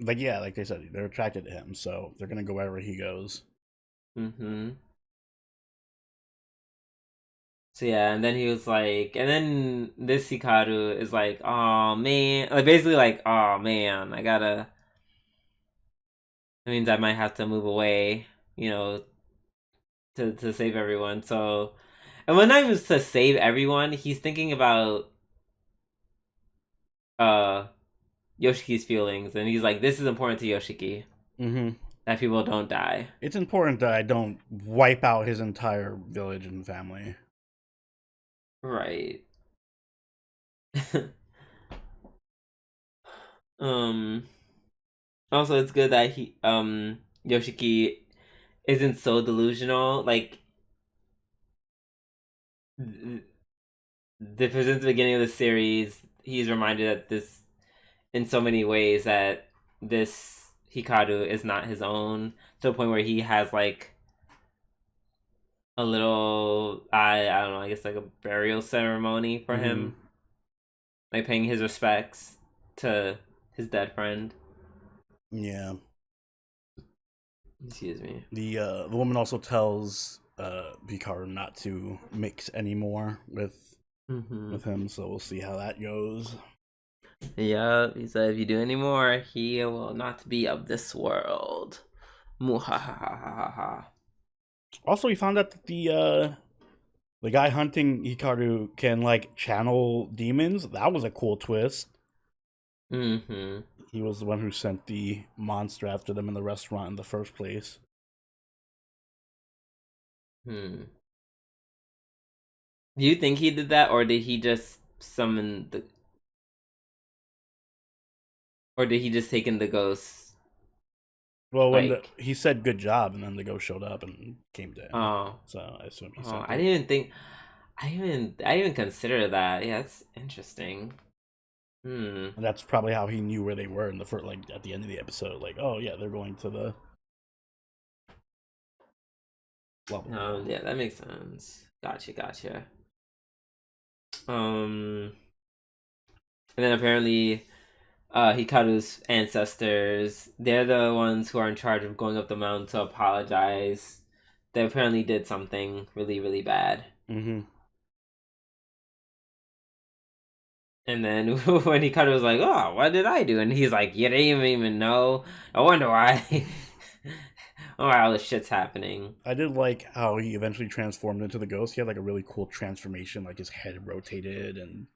like they said, they're attracted to him, so they're gonna go wherever he goes. Mm-hmm. So yeah, and then he was like, and then this Hikaru is like, oh man, like basically like, oh man, I gotta. That means I might have to move away, you know, to save everyone. So, and when I was to save everyone, he's thinking about uh Yoshiki's feelings, and he's like, this is important to Yoshiki Mm-hmm. that people don't die. It's important that I don't wipe out his entire village and family. Right. um. Also, it's good that Yoshiki isn't so delusional. Like since the beginning of the series, he's reminded that this, in so many ways, that this Hikaru is not his own. To a point where he has like a little, I don't know, I guess like a burial ceremony for Mm-hmm. him, like paying his respects to his dead friend. Yeah. Excuse me. The woman also tells Hikaru not to mix anymore Mm-hmm. with him, so we'll see how that goes. Yeah, he said if you do any more, he will not be of this world. Muhahahaha. Also, we found out that the guy hunting Hikaru can like channel demons. That was a cool twist. Mm-hmm. He was the one who sent the monster after them in the restaurant in the first place. Hmm. Do you think he did that, or did he just summon the, or did he just take in the ghosts? Well, when Like, he said good job, and then the ghost showed up and came to him, oh, so I assume he oh, said I that. didn't even think. I didn't even consider that. Yeah, that's interesting. Hmm. And that's probably how he knew where they were in the first, like at the end of the episode. Like, oh yeah, they're going to the blah blah blah. No, yeah, that makes sense. Gotcha. Um, and then apparently, Hikaru's ancestors, they're the ones who are in charge of going up the mountain to apologize. They apparently did something really, really bad. Mm-hmm. And then when Hikaru was like, "Oh, what did I do?" and he's like, "You didn't even know. I wonder why. Why all this shit's happening." I did like how he eventually transformed into the ghost. He had like a really cool transformation, like his head rotated and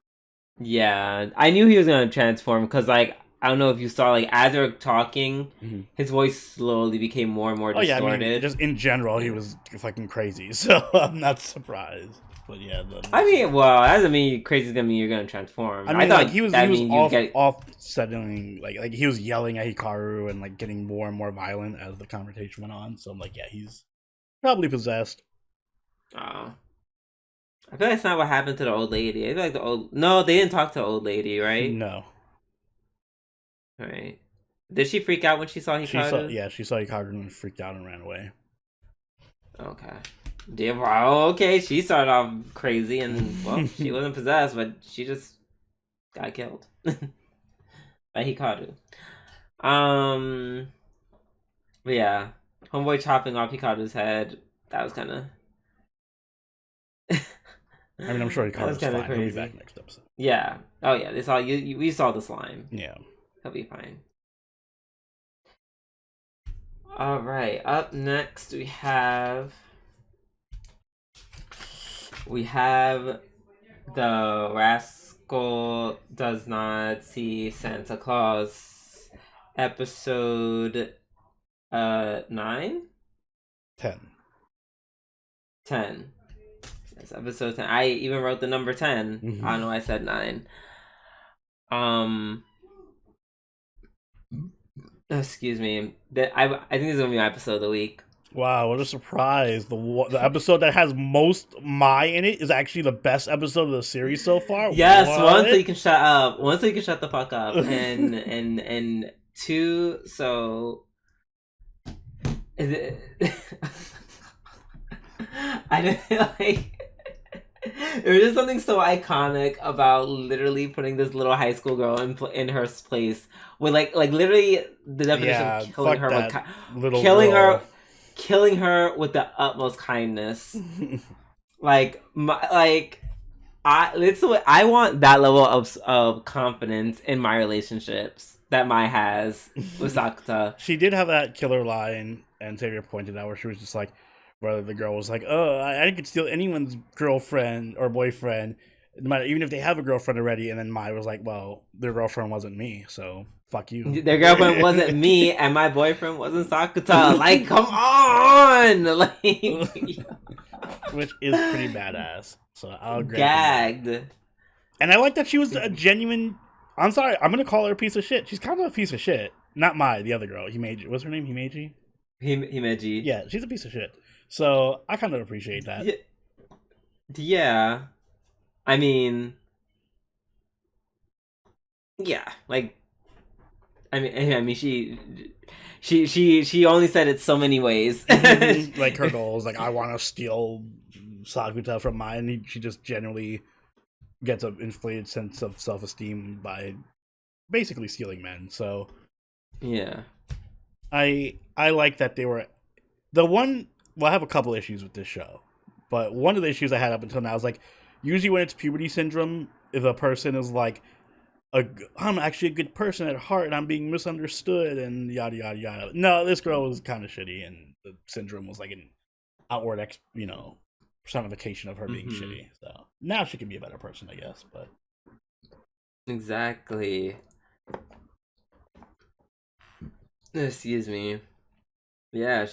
Yeah, I knew he was gonna transform because, like, I don't know if you saw, like, as they were talking, mm-hmm. his voice slowly became more and more Oh yeah, I mean, distorted. just in general, he Yeah. was fucking crazy. So I'm not surprised. But yeah, I mean, well, that doesn't mean crazy's gonna mean you're gonna transform. I I mean, like thought he that was mean you get. offsetting, like he was yelling at Hikaru and like getting more and more violent as the conversation went on. So I'm like, yeah, he's probably possessed. Oh, I feel like that's not what happened to the old lady. I feel like the old. No, they didn't talk to the old lady, right? No, Right. Did she freak out when she saw Hikaru? she saw Hikaru and freaked out and ran away. Okay. Damn. Well, okay. She started off crazy, and well, she wasn't possessed, but she just got killed by Hikaru. Um. But yeah, homeboy chopping off Hikaru's head. That was kind of. I mean, I'm sure That was Hikaru's kind of fine. He'll be back crazy. next episode. Yeah. Oh yeah. They saw you. We saw the slime. Yeah. He'll be fine. All right. Up next, we have the Rascal does not see Santa Claus episode 9 10. 10. Yes, episode 10. I even wrote the number 10. Mm-hmm. I don't know why I said 9. Um excuse me. I think this is gonna be my episode of the week. Wow, what a surprise! The episode that has most Mai in it is actually the best episode of the series so far. Yes, What? one so you can shut up. One so you can shut the fuck up. And two so is it I don't like there's just something so iconic about literally putting this little high school girl in her place with like literally the definition Yeah, of killing her with little killing girl. her killing her with the utmost kindness. like I want that level of confidence in my relationships that Mai has with Sakuta. She did have that killer line, and Xavier pointed out where she was just like, whether the girl was like, "Oh, I could steal anyone's girlfriend or boyfriend, no matter even if they have a girlfriend already." And then Mai was like, "Well, their girlfriend wasn't me, so fuck you." Their girlfriend wasn't me, and my boyfriend wasn't Sakuta. Like, come on, like, which is pretty badass. So I'll gagged. And I like that she was a genuine. I'm sorry, I'm gonna call her a piece of shit. She's kind of a piece of shit. Not Mai, the other girl. Himeji. What's her name? Himeji. Himeji. Yeah, she's a piece of shit. So I kind of appreciate that. Yeah. I mean, yeah. Like, I mean, she only said it so many ways. Like her goals, like I want to steal Sakuta from mine. And she just generally gets an inflated sense of self-esteem by basically stealing men. So yeah, I like that they were the one. Well, I have a couple issues with this show, but one of the issues I had up until now is like usually when it's puberty syndrome, if a person is like, I'm actually a good person at heart and I'm being misunderstood and yada yada yada. No, this girl was kind of shitty, and the syndrome was like an outward personification of her being shitty. So now she can be a better person, I guess. But exactly. Excuse me. Yeah,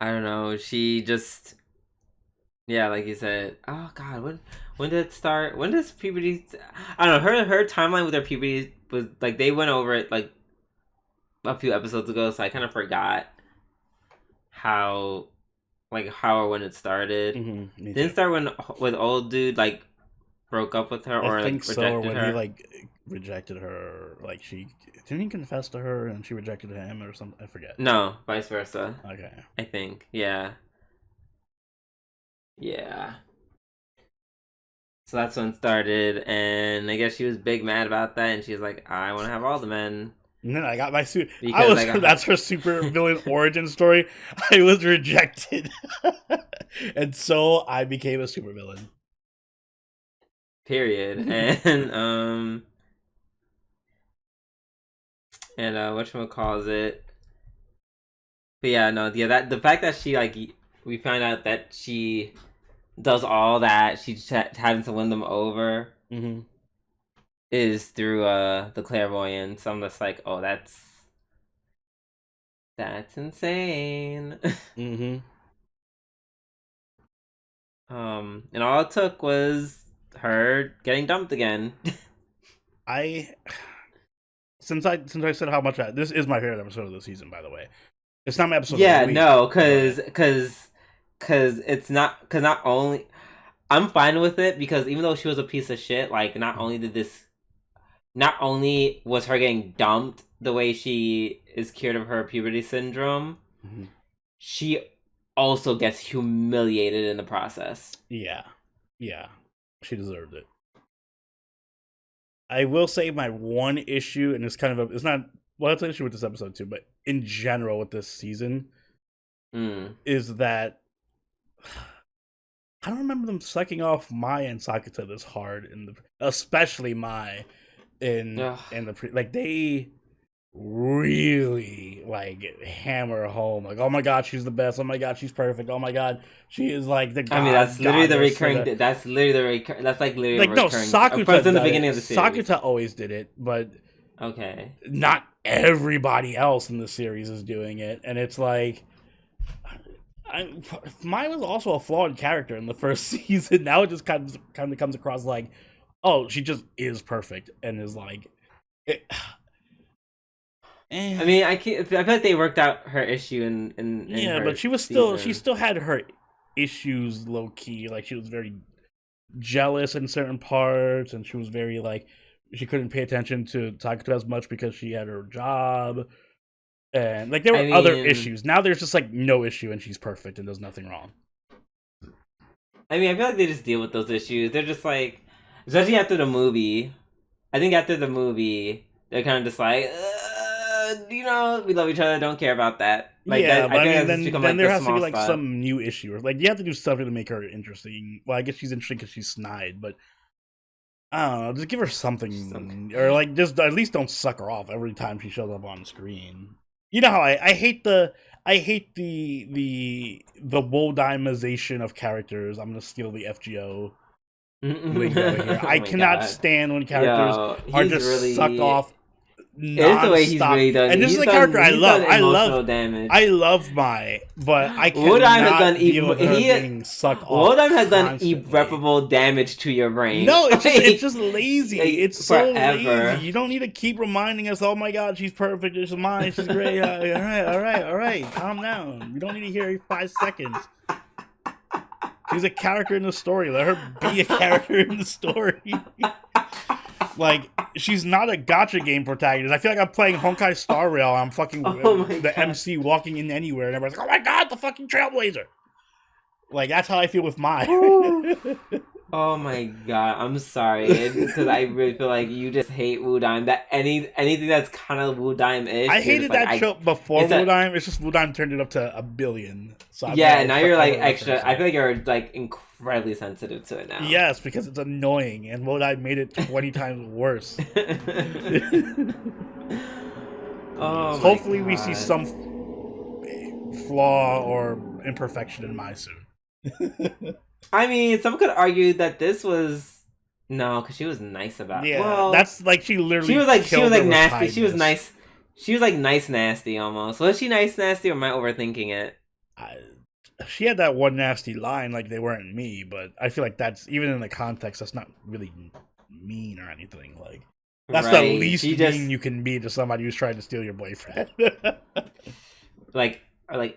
I don't know. She just Yeah, like you said. Oh God, when did it start? When does puberty? I don't know. Her timeline with her puberty was like they went over it like a few episodes ago, so I kind of forgot how how or when it started. Me Didn't too. it start when with old dude like broke up with her I or think like so. Or rejected when he her. like rejected her, like she didn't he confess to her and she rejected him or something. I forget. No, vice versa. Okay. I think. Yeah. Yeah. So that's when it started, and I guess she was big mad about that, and she was like, "I want to have all the men And then I got my suit. I because was I got that's her super villain origin story. I was rejected, and so I became a super villain. period." And whatchamacalls it? But yeah, no, yeah, that the fact that she like we found out that she does all that, she just having to win them over Mm-hmm. is through the clairvoyance. I'm just like, oh, that's insane. Mm-hmm. And all it took was her getting dumped again. I since I said how much this is my favorite episode of the season. By the way, it's not my episode of the Yeah, week, no, but cause it's not cause not only I'm fine with it because even though she was a piece of shit, like not only was her getting dumped the way she is cured of her puberty syndrome, mm-hmm. she also gets humiliated in the process. Yeah, she deserved it. I will say my one issue, and it's kind of it's not well, it's an issue with this episode too, but in general with this season, is that I don't remember them sucking off Mai and Sakata this hard especially Mai in the like they really like hammer home like, oh my god, she's the best, oh my god, she's perfect, oh my god, she is like the I mean, that's literally the goddess recurring. That's literally the recurring. That's like literally like a no, recurring. Sakuta From the does beginning it. of the series. Sakuta always did it, but Okay. not everybody else in the series is doing it, and it's like mine was also a flawed character in the first season. Now it just kind of comes across like, oh, she just is perfect and is like I mean, I feel like they worked out her issue in yeah, her but she season. still had her issues low key. Like she was very jealous in certain parts, and she was very like she couldn't pay attention to Takuto as much because she had her job, and like there I were other mean, issues. Now there's just like no issue, and she's perfect and does nothing wrong. I feel like they just deal with those issues. They're just like, especially after the movie. I think after the movie, they're kind of just like, we love each other. Don't care about that. Like Yeah, that. but I I think mean, that's just become then like there the has to be small like spot. some new issue, or like you have to do something to make her interesting. Well, I guess she's interesting because she's snide, but I don't know. Just give her something, or like just at least don't suck her off every time she shows up on screen. You know how I hate the Woldimization of characters. I'm gonna steal the FGO lingo here. Oh I my cannot god. stand when characters Yo, are he's just sucked really. off It is the way he's nonstop. really done. And this is a character I He's love. done emotional damage. I love Mai, but I Woodheim has cannot done deal with her being sucked off Woodheim has done constantly. irreparable damage to your brain. No, Like, it's just lazy. like, It's so forever. lazy. You don't need to keep reminding us, oh my god, she's perfect, she's mine, she's great. All right, calm down. We don't need to hear her 5 seconds. She's a character in the story. Let her be a character in the story. Like, she's not a gacha game protagonist. I feel like I'm playing Honkai Star Rail. I'm fucking the God. MC walking in anywhere, and everyone's like, "Oh my god, the fucking Trailblazer!" Like that's how I feel with Mai. Oh my god, I'm sorry, because I really feel like you just hate Woodime. That anything that's kind of Woodime-ish. I hated like, that trope before Woodime. It's just Woodime turned it up to 1 billion. So yeah, now you're like extra. I feel like you're like incredibly sensitive to it now. Yes, because it's annoying, and Woodime made it 20 times worse. Oh, hopefully we see some flaw or imperfection in Mai soon. I mean, some could argue that this was no, because she was nice about it. Yeah, well, that's like she literally. She was like nasty. Kindness. She was nice. She was like nice nasty almost. Was she nice nasty or am I overthinking it? she had that one nasty line like they weren't me, but I feel like that's even in the context that's not really mean or anything. Like that's the Right? least She mean just you can be to somebody who's trying to steal your boyfriend. like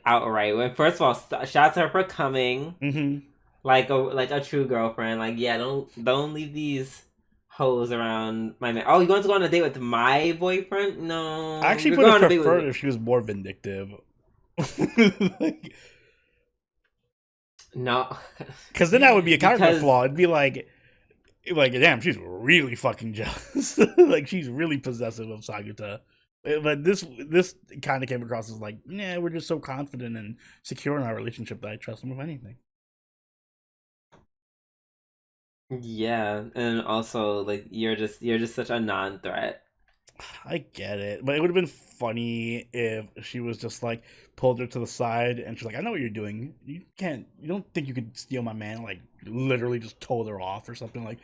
outright. When first of all, shout out to her for coming hmm like a true girlfriend. Like yeah, don't leave these hoes around my man. Oh, you want to go on a date with my boyfriend? I No, actually you're would have going on a date with preferred me. if she was more vindictive. No, Because then that would be a character because flaw. It'd be like, damn, she's really fucking jealous. Like she's really possessive of Saguta. But this kind of came across as like, yeah, we're just so confident and secure in our relationship that I trust him with anything. yeah, and also like you're just such a non-threat. I get it, but it would have been funny if she was just like pulled her to the side and she's like, "I know what you're doing. You don't think you could steal my man?" Like literally just told her off or something. Like,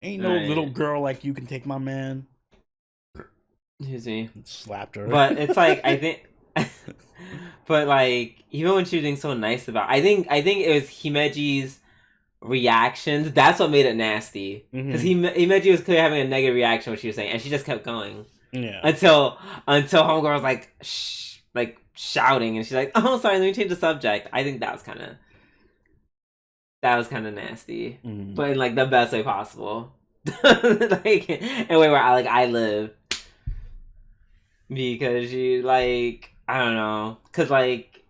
ain't no little Right? girl like you can take my man. Excuse me. And slapped her. But it's like I think, but like even when she was being so nice about, I think it was Himeji's reactions. That's what made it nasty because hmm Himeji was clearly having a negative reaction to what she was saying, and she just kept going Yeah. until homegirl was like like shouting, and she's like, "Oh, sorry, let me change the subject." I think that was kind of nasty, hmm but in like the best way possible, like in a way where I live. Because you like I don't know, because like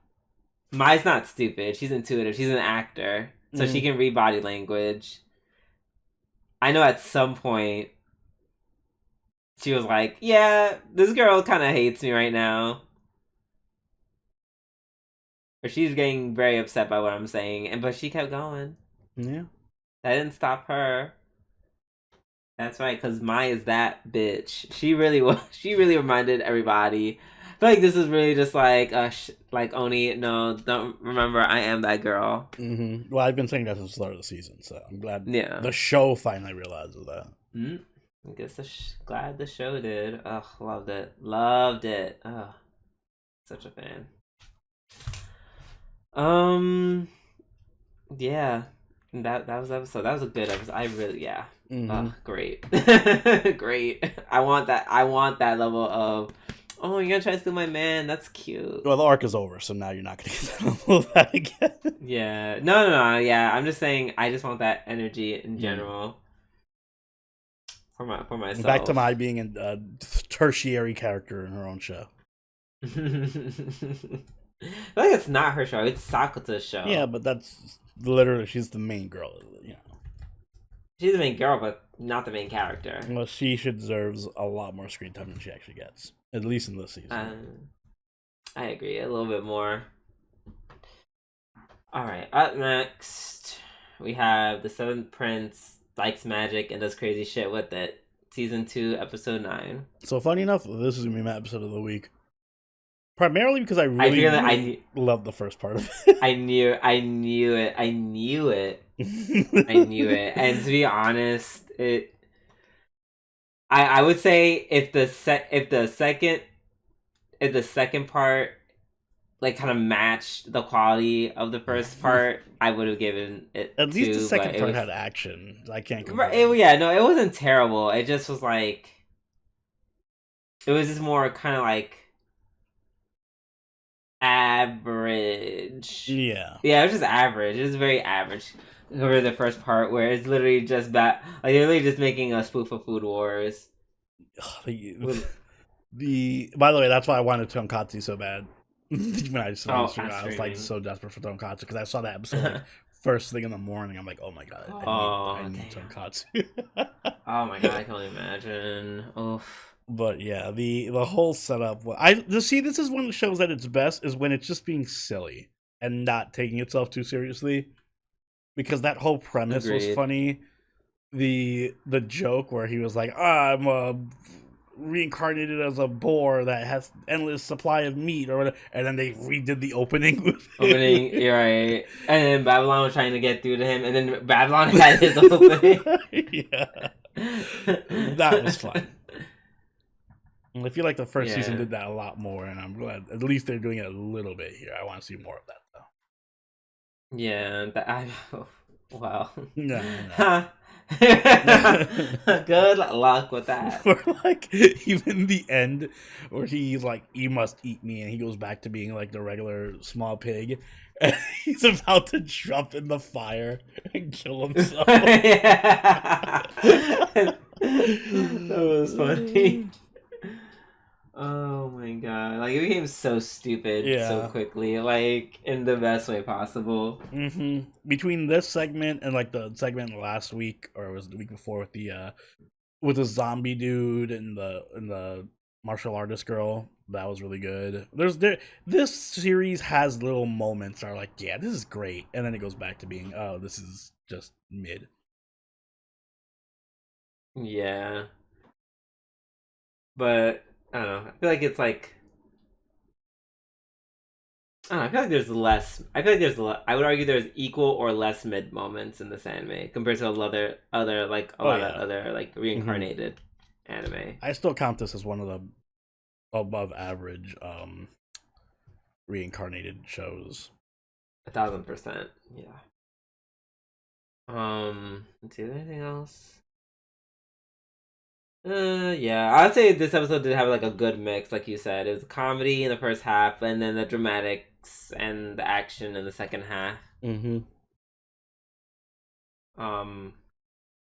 Mai's not stupid. She's intuitive. She's an actor, so she hmm can read body language. I know at some point she was like, "Yeah, this girl kind of hates me right now," or she's getting very upset by what I'm saying, and but she kept going. Yeah. That didn't stop her. That's right, because Mai is that bitch. She really was. She really reminded everybody. I feel like this is really just like like Oni. No, don't remember. I am that girl. Well, I've been saying that since the start of the season, so I'm glad Yeah. the show finally realizes that. Mm. I guess glad the show did. Ugh, loved it. Loved it. Ugh, such a fan. Um, yeah. That was the episode. That was a good episode. I really yeah. hmm Ugh, great. Great. I want that level of oh, you're gonna try to steal my man. That's cute. Well, the arc is over, so now you're not gonna get that level of that again. Yeah. No. Yeah. I'm just saying. I just want that energy in Mm. general for Back to Mai myself. being a tertiary character in her own show. I feel like it's not her show. It's Sakuta's Yeah, show. but that's literally she's the main girl. She's the main girl, but not the main character. Well, she deserves a lot more screen time than she actually gets, at least in this season. I agree a little bit more. All right, up next we have the Seventh Prince likes magic and does crazy shit with it. Season 2, episode 9. So funny enough, this is gonna be my episode of the week. Primarily because I I really, feel that really love the first part of I knew it. I knew it. I it. knew it. And to be honest, I would say if the second part like kind of matched the quality of the first part, I would have given it At least the 2, but second it part was had action. I can't it, complain. yeah, no, it wasn't terrible. It just was like it was just more kind of like average. Yeah. Yeah, it was just average. It was very average over the first part where it's literally just that like they're literally just making a spoof of Food Wars. The, the by the way, that's why I wanted Tonkatsu so bad. When I saw the Oh, stream, I'm I was like streaming. so desperate for Tonkatsu because I saw that episode like first thing in the morning. I'm like, oh my god, I Oh need damn. Tonkatsu. Oh my god, I can only imagine. Oof. But yeah, the whole setup. See, this is one of the shows at its best is when it's just being silly and not taking itself too seriously. Because that whole premise was Agreed. funny. The joke where he was like, I'm reincarnated as a boar that has endless supply of meat or whatever, and then they redid the opening with Opening, you're right. And then Babylon was trying to get through to him, and then Babylon had his opening. yeah, that was fun. I feel like the first season Yeah. did that a lot more, and I'm glad at least they're doing it a little bit here. I want to see more of that though. Yeah, that I well. No. Good luck with that. Or like even the end where he's like, "You must eat me," and he goes back to being like the regular small pig, and he's about to jump in the fire and kill himself. Yeah. That was funny. Oh my god. Like, it became so stupid so Yeah. quickly, like, in the best way possible. Between this segment and like the segment last week, or it was the week before with the zombie dude and the martial artist girl, that was really good. This series has little moments that are like, yeah, this is great, and then it goes back to being, oh, this is just mid. Yeah. But, I don't know. I feel like it's like, I don't know, I feel like there's less. I feel like I would argue there's equal or less mid moments in this anime compared to other like a Oh lot of yeah. other like reincarnated anime. I still count this as one of the above average reincarnated shows. 1,000%. Yeah. Let's see, is there anything else? Yeah, I'd say this episode did have like a good mix, like you said. It was comedy in the first half, and then the dramatics and the action in the second half. Um,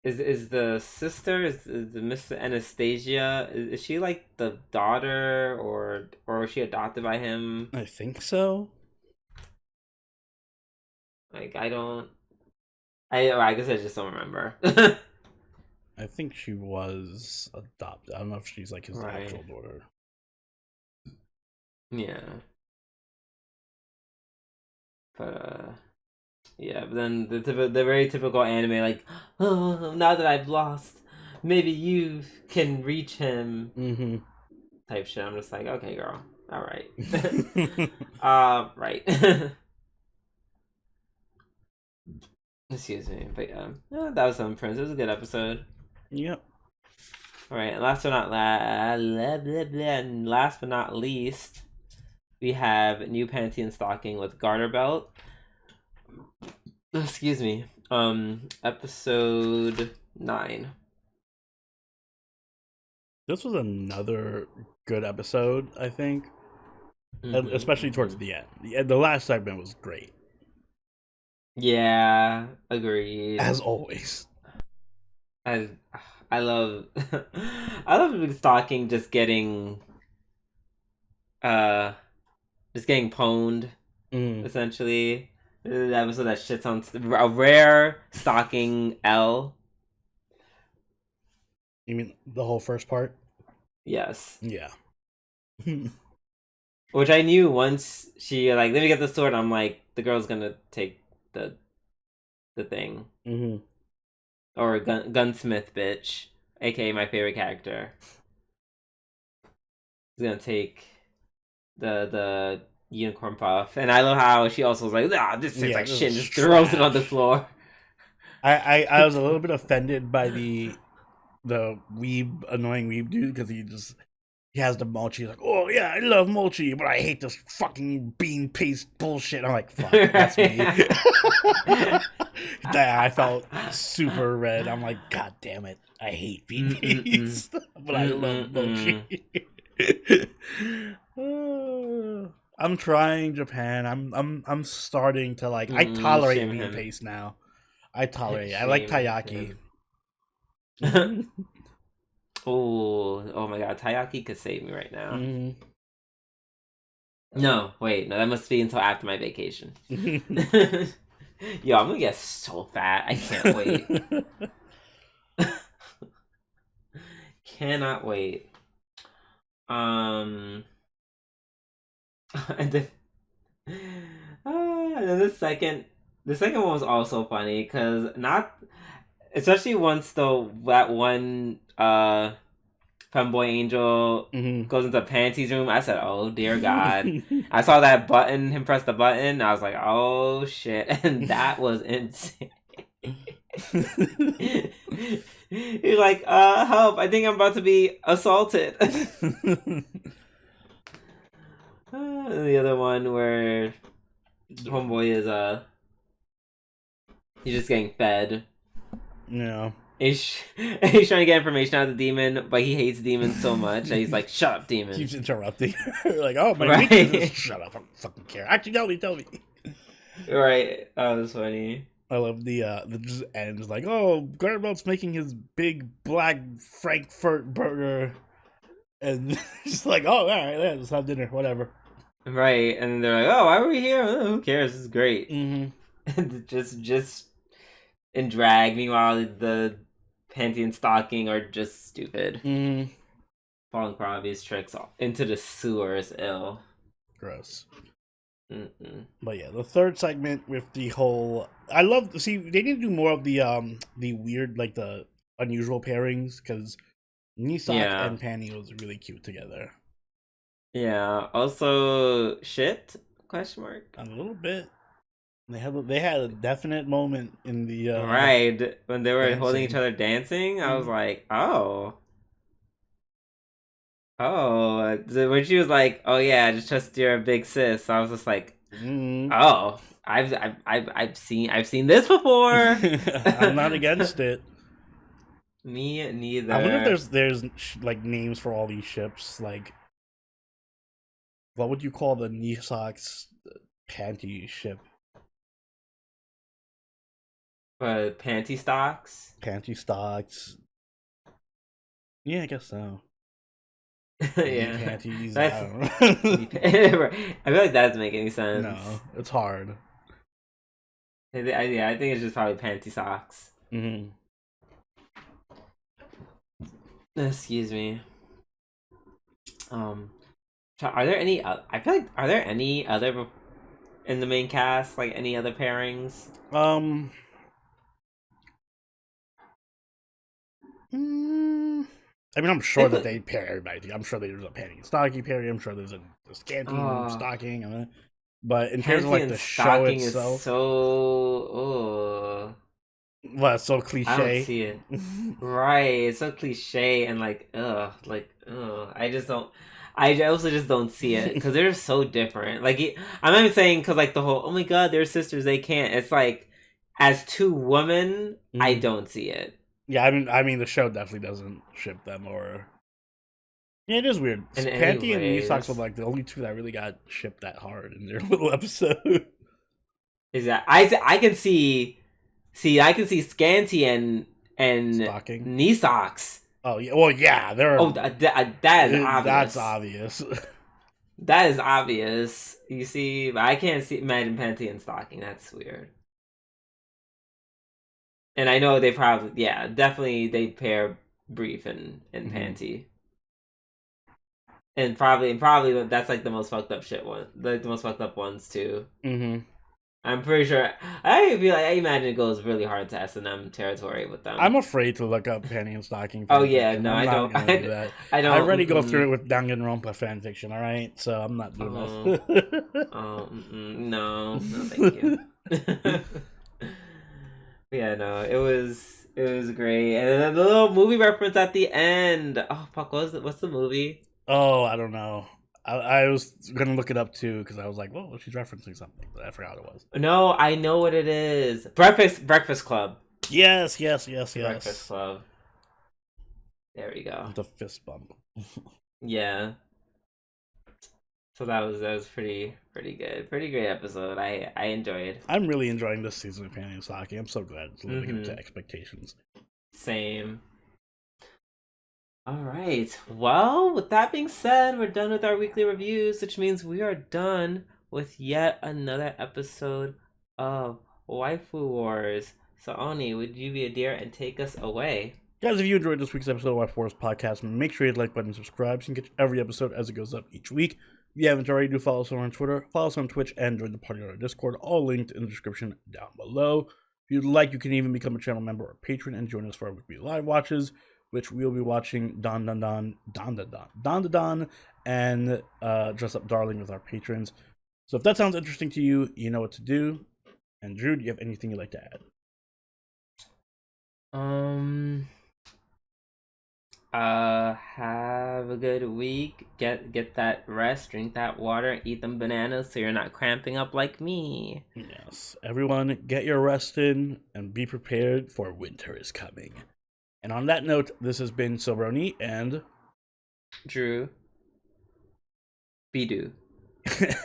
is the sister is the Miss Anastasia? Is she like the daughter, or was she adopted by him? I think so. Like, I don't. I guess I just don't remember. I think she was adopted. I don't know if she's like his Right. actual daughter. Yeah. But yeah, but then the very typical anime, like, oh, now that I've lost, maybe you can reach him, type shit. I'm just like, okay, girl, all right, right. Excuse me, but yeah, that was some Prince. It was a good episode. Yep. All right, and last but not last but not least, we have new Panty and Stocking with garter belt. Excuse me. Episode 9. This was another good episode, I think. Especially towards the end. The last segment was great. Yeah, agreed. As always. I love I love Stocking just getting pwned, essentially. The episode that shits on a rare Stocking L. You mean the whole first part? Yes. Yeah. Which I knew once she like, let me get the sword, I'm like, the girl's gonna take the thing. Or gunsmith bitch, aka my favorite character. Is gonna take the unicorn puff, and I love how she also was like, "Ah, this tastes like shit," and just throws it on the floor. I was a little bit offended by the annoying weeb dude, because he has the mochi. He's like, oh yeah, I love mochi, but I hate this fucking bean paste bullshit. I'm like, fuck, that's me. I felt super red. I'm like, god damn it, I hate bean paste, but I love mochi. I'm trying, Japan. I'm starting to like. I tolerate bean paste now. I tolerate it. I like taiyaki. Oh my god, taiyaki could save me right now. No, wait, no, that must be until after my vacation. Yo, I'm gonna get so fat. I can't wait. Cannot wait. And then, and then the second one was also funny because especially once that one femboy angel goes into Panty's room, I said, oh dear god. I saw that button, him press the button, I was like, oh shit, and that was insane. He's like, help, I think I'm about to be assaulted. The other one where homeboy is He's just getting fed. Yeah. He's trying to get information out of the demon, but he hates demons so much that he's like, "Shut up, demon!" Keeps interrupting. Like, oh, my right? weakness is shut up. I don't fucking care. Actually, tell me. Right. That was funny. I love the just ends like, oh, Garabelt's making his big black Frankfurt burger, and just like, oh, all right, yeah, let's have dinner, whatever. Right, and they're like, "Oh, why are we here? Oh, who cares? This is great." Mm-hmm. just in drag. Meanwhile, the Panty and Stalking are just stupid. Mm-hmm. Falling for obvious tricks into the sewers. Ill. Gross. Mm-mm. But yeah, the third segment with the whole, I love. See, they need to do more of the weird, like the unusual pairings, because Nisak and Panty was really cute together. Yeah. Also, shit? Question mark. A little bit. They had a definite moment in the right when they were dancing. holding each other dancing. I was like, oh. When she was like, "Oh yeah, just trust you're a big sis," I was just like, "Oh, I've seen this before." I'm not against it. Me neither. I wonder if there's like names for all these ships. Like, what would you call the Nisak's Panty ship? Panty stocks. Panty stocks. Yeah, I guess so. Yeah, panties. I don't know. I feel like that doesn't make any sense. No, it's hard. I think it's just probably panty socks. Mm-hmm. Excuse me. Are there any? I feel like are there any other in the main cast, like any other pairings? I mean, I'm sure that they pair everybody. I'm sure there's a panty and stocking pairing. I'm sure there's a scanty and stocking. But in terms of like the show itself, is so well, it's so cliche. I don't see it. Right, it's so cliche and like I just don't. I also just don't see it because they're so different. Like I'm not even saying because like the whole oh my god they're sisters they can't. It's like as two women I don't see it. Yeah, I mean the show definitely doesn't ship them or. Yeah, it is weird. Panty and Nisaks were like the only two that really got shipped that hard in their little episode. Is that I can see Scanty and Stocking. Nisaks. Oh yeah, well yeah, they're. Oh, that is obvious. That's obvious. That is obvious. You see, I can't imagine Panty and Stocking. That's weird. And I know they probably definitely they pair Brief and Panty. And probably that's like the most fucked up shit one, like the most fucked up ones too. Mm-hmm. I'm pretty sure. I imagine it goes really hard to S&M territory with them. I'm afraid to look up Panty and Stocking. Oh yeah, no, I don't. Do that. I don't. I already go through it with Danganronpa fanfiction. All right, so I'm not doing this. No, thank you. Yeah, no, it was great, and then the little movie reference at the end. Oh fuck, what's the movie? Oh, I don't know. I was gonna look it up too because I was like, "Whoa, she's referencing something," but I forgot what it was. No, I know what it is. Breakfast Club. Yes. Breakfast Club. There we go. The fist bump. Yeah. So that was pretty good. Pretty great episode. I enjoyed. I'm really enjoying this season of Panty and Stocking. I'm so glad it's living up to expectations. Same. All right. Well, with that being said, we're done with our weekly reviews, which means we are done with yet another episode of Waifu Wars. So, Oni, would you be a dear and take us away? Guys, if you enjoyed this week's episode of Waifu Wars podcast, make sure you hit the like button and subscribe so you can catch every episode as it goes up each week. If you haven't already, do follow us on Twitter, follow us on Twitch, and join the party on our Discord, all linked in the description down below. If you'd like, you can even become a channel member or patron and join us for our weekly live watches, which we'll be watching Dandadan, and Dress Up Darling with our patrons. So if that sounds interesting to you, you know what to do. And Drew, do you have anything you'd like to add? Have Have a good week. Get that rest, drink that water, eat them bananas so you're not cramping up like me. Yes. Everyone, get your rest in and be prepared for winter is coming. And on that note, this has been Sobroni and Drew. Be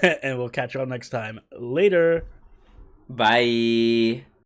and we'll catch y'all next time. Later. Bye.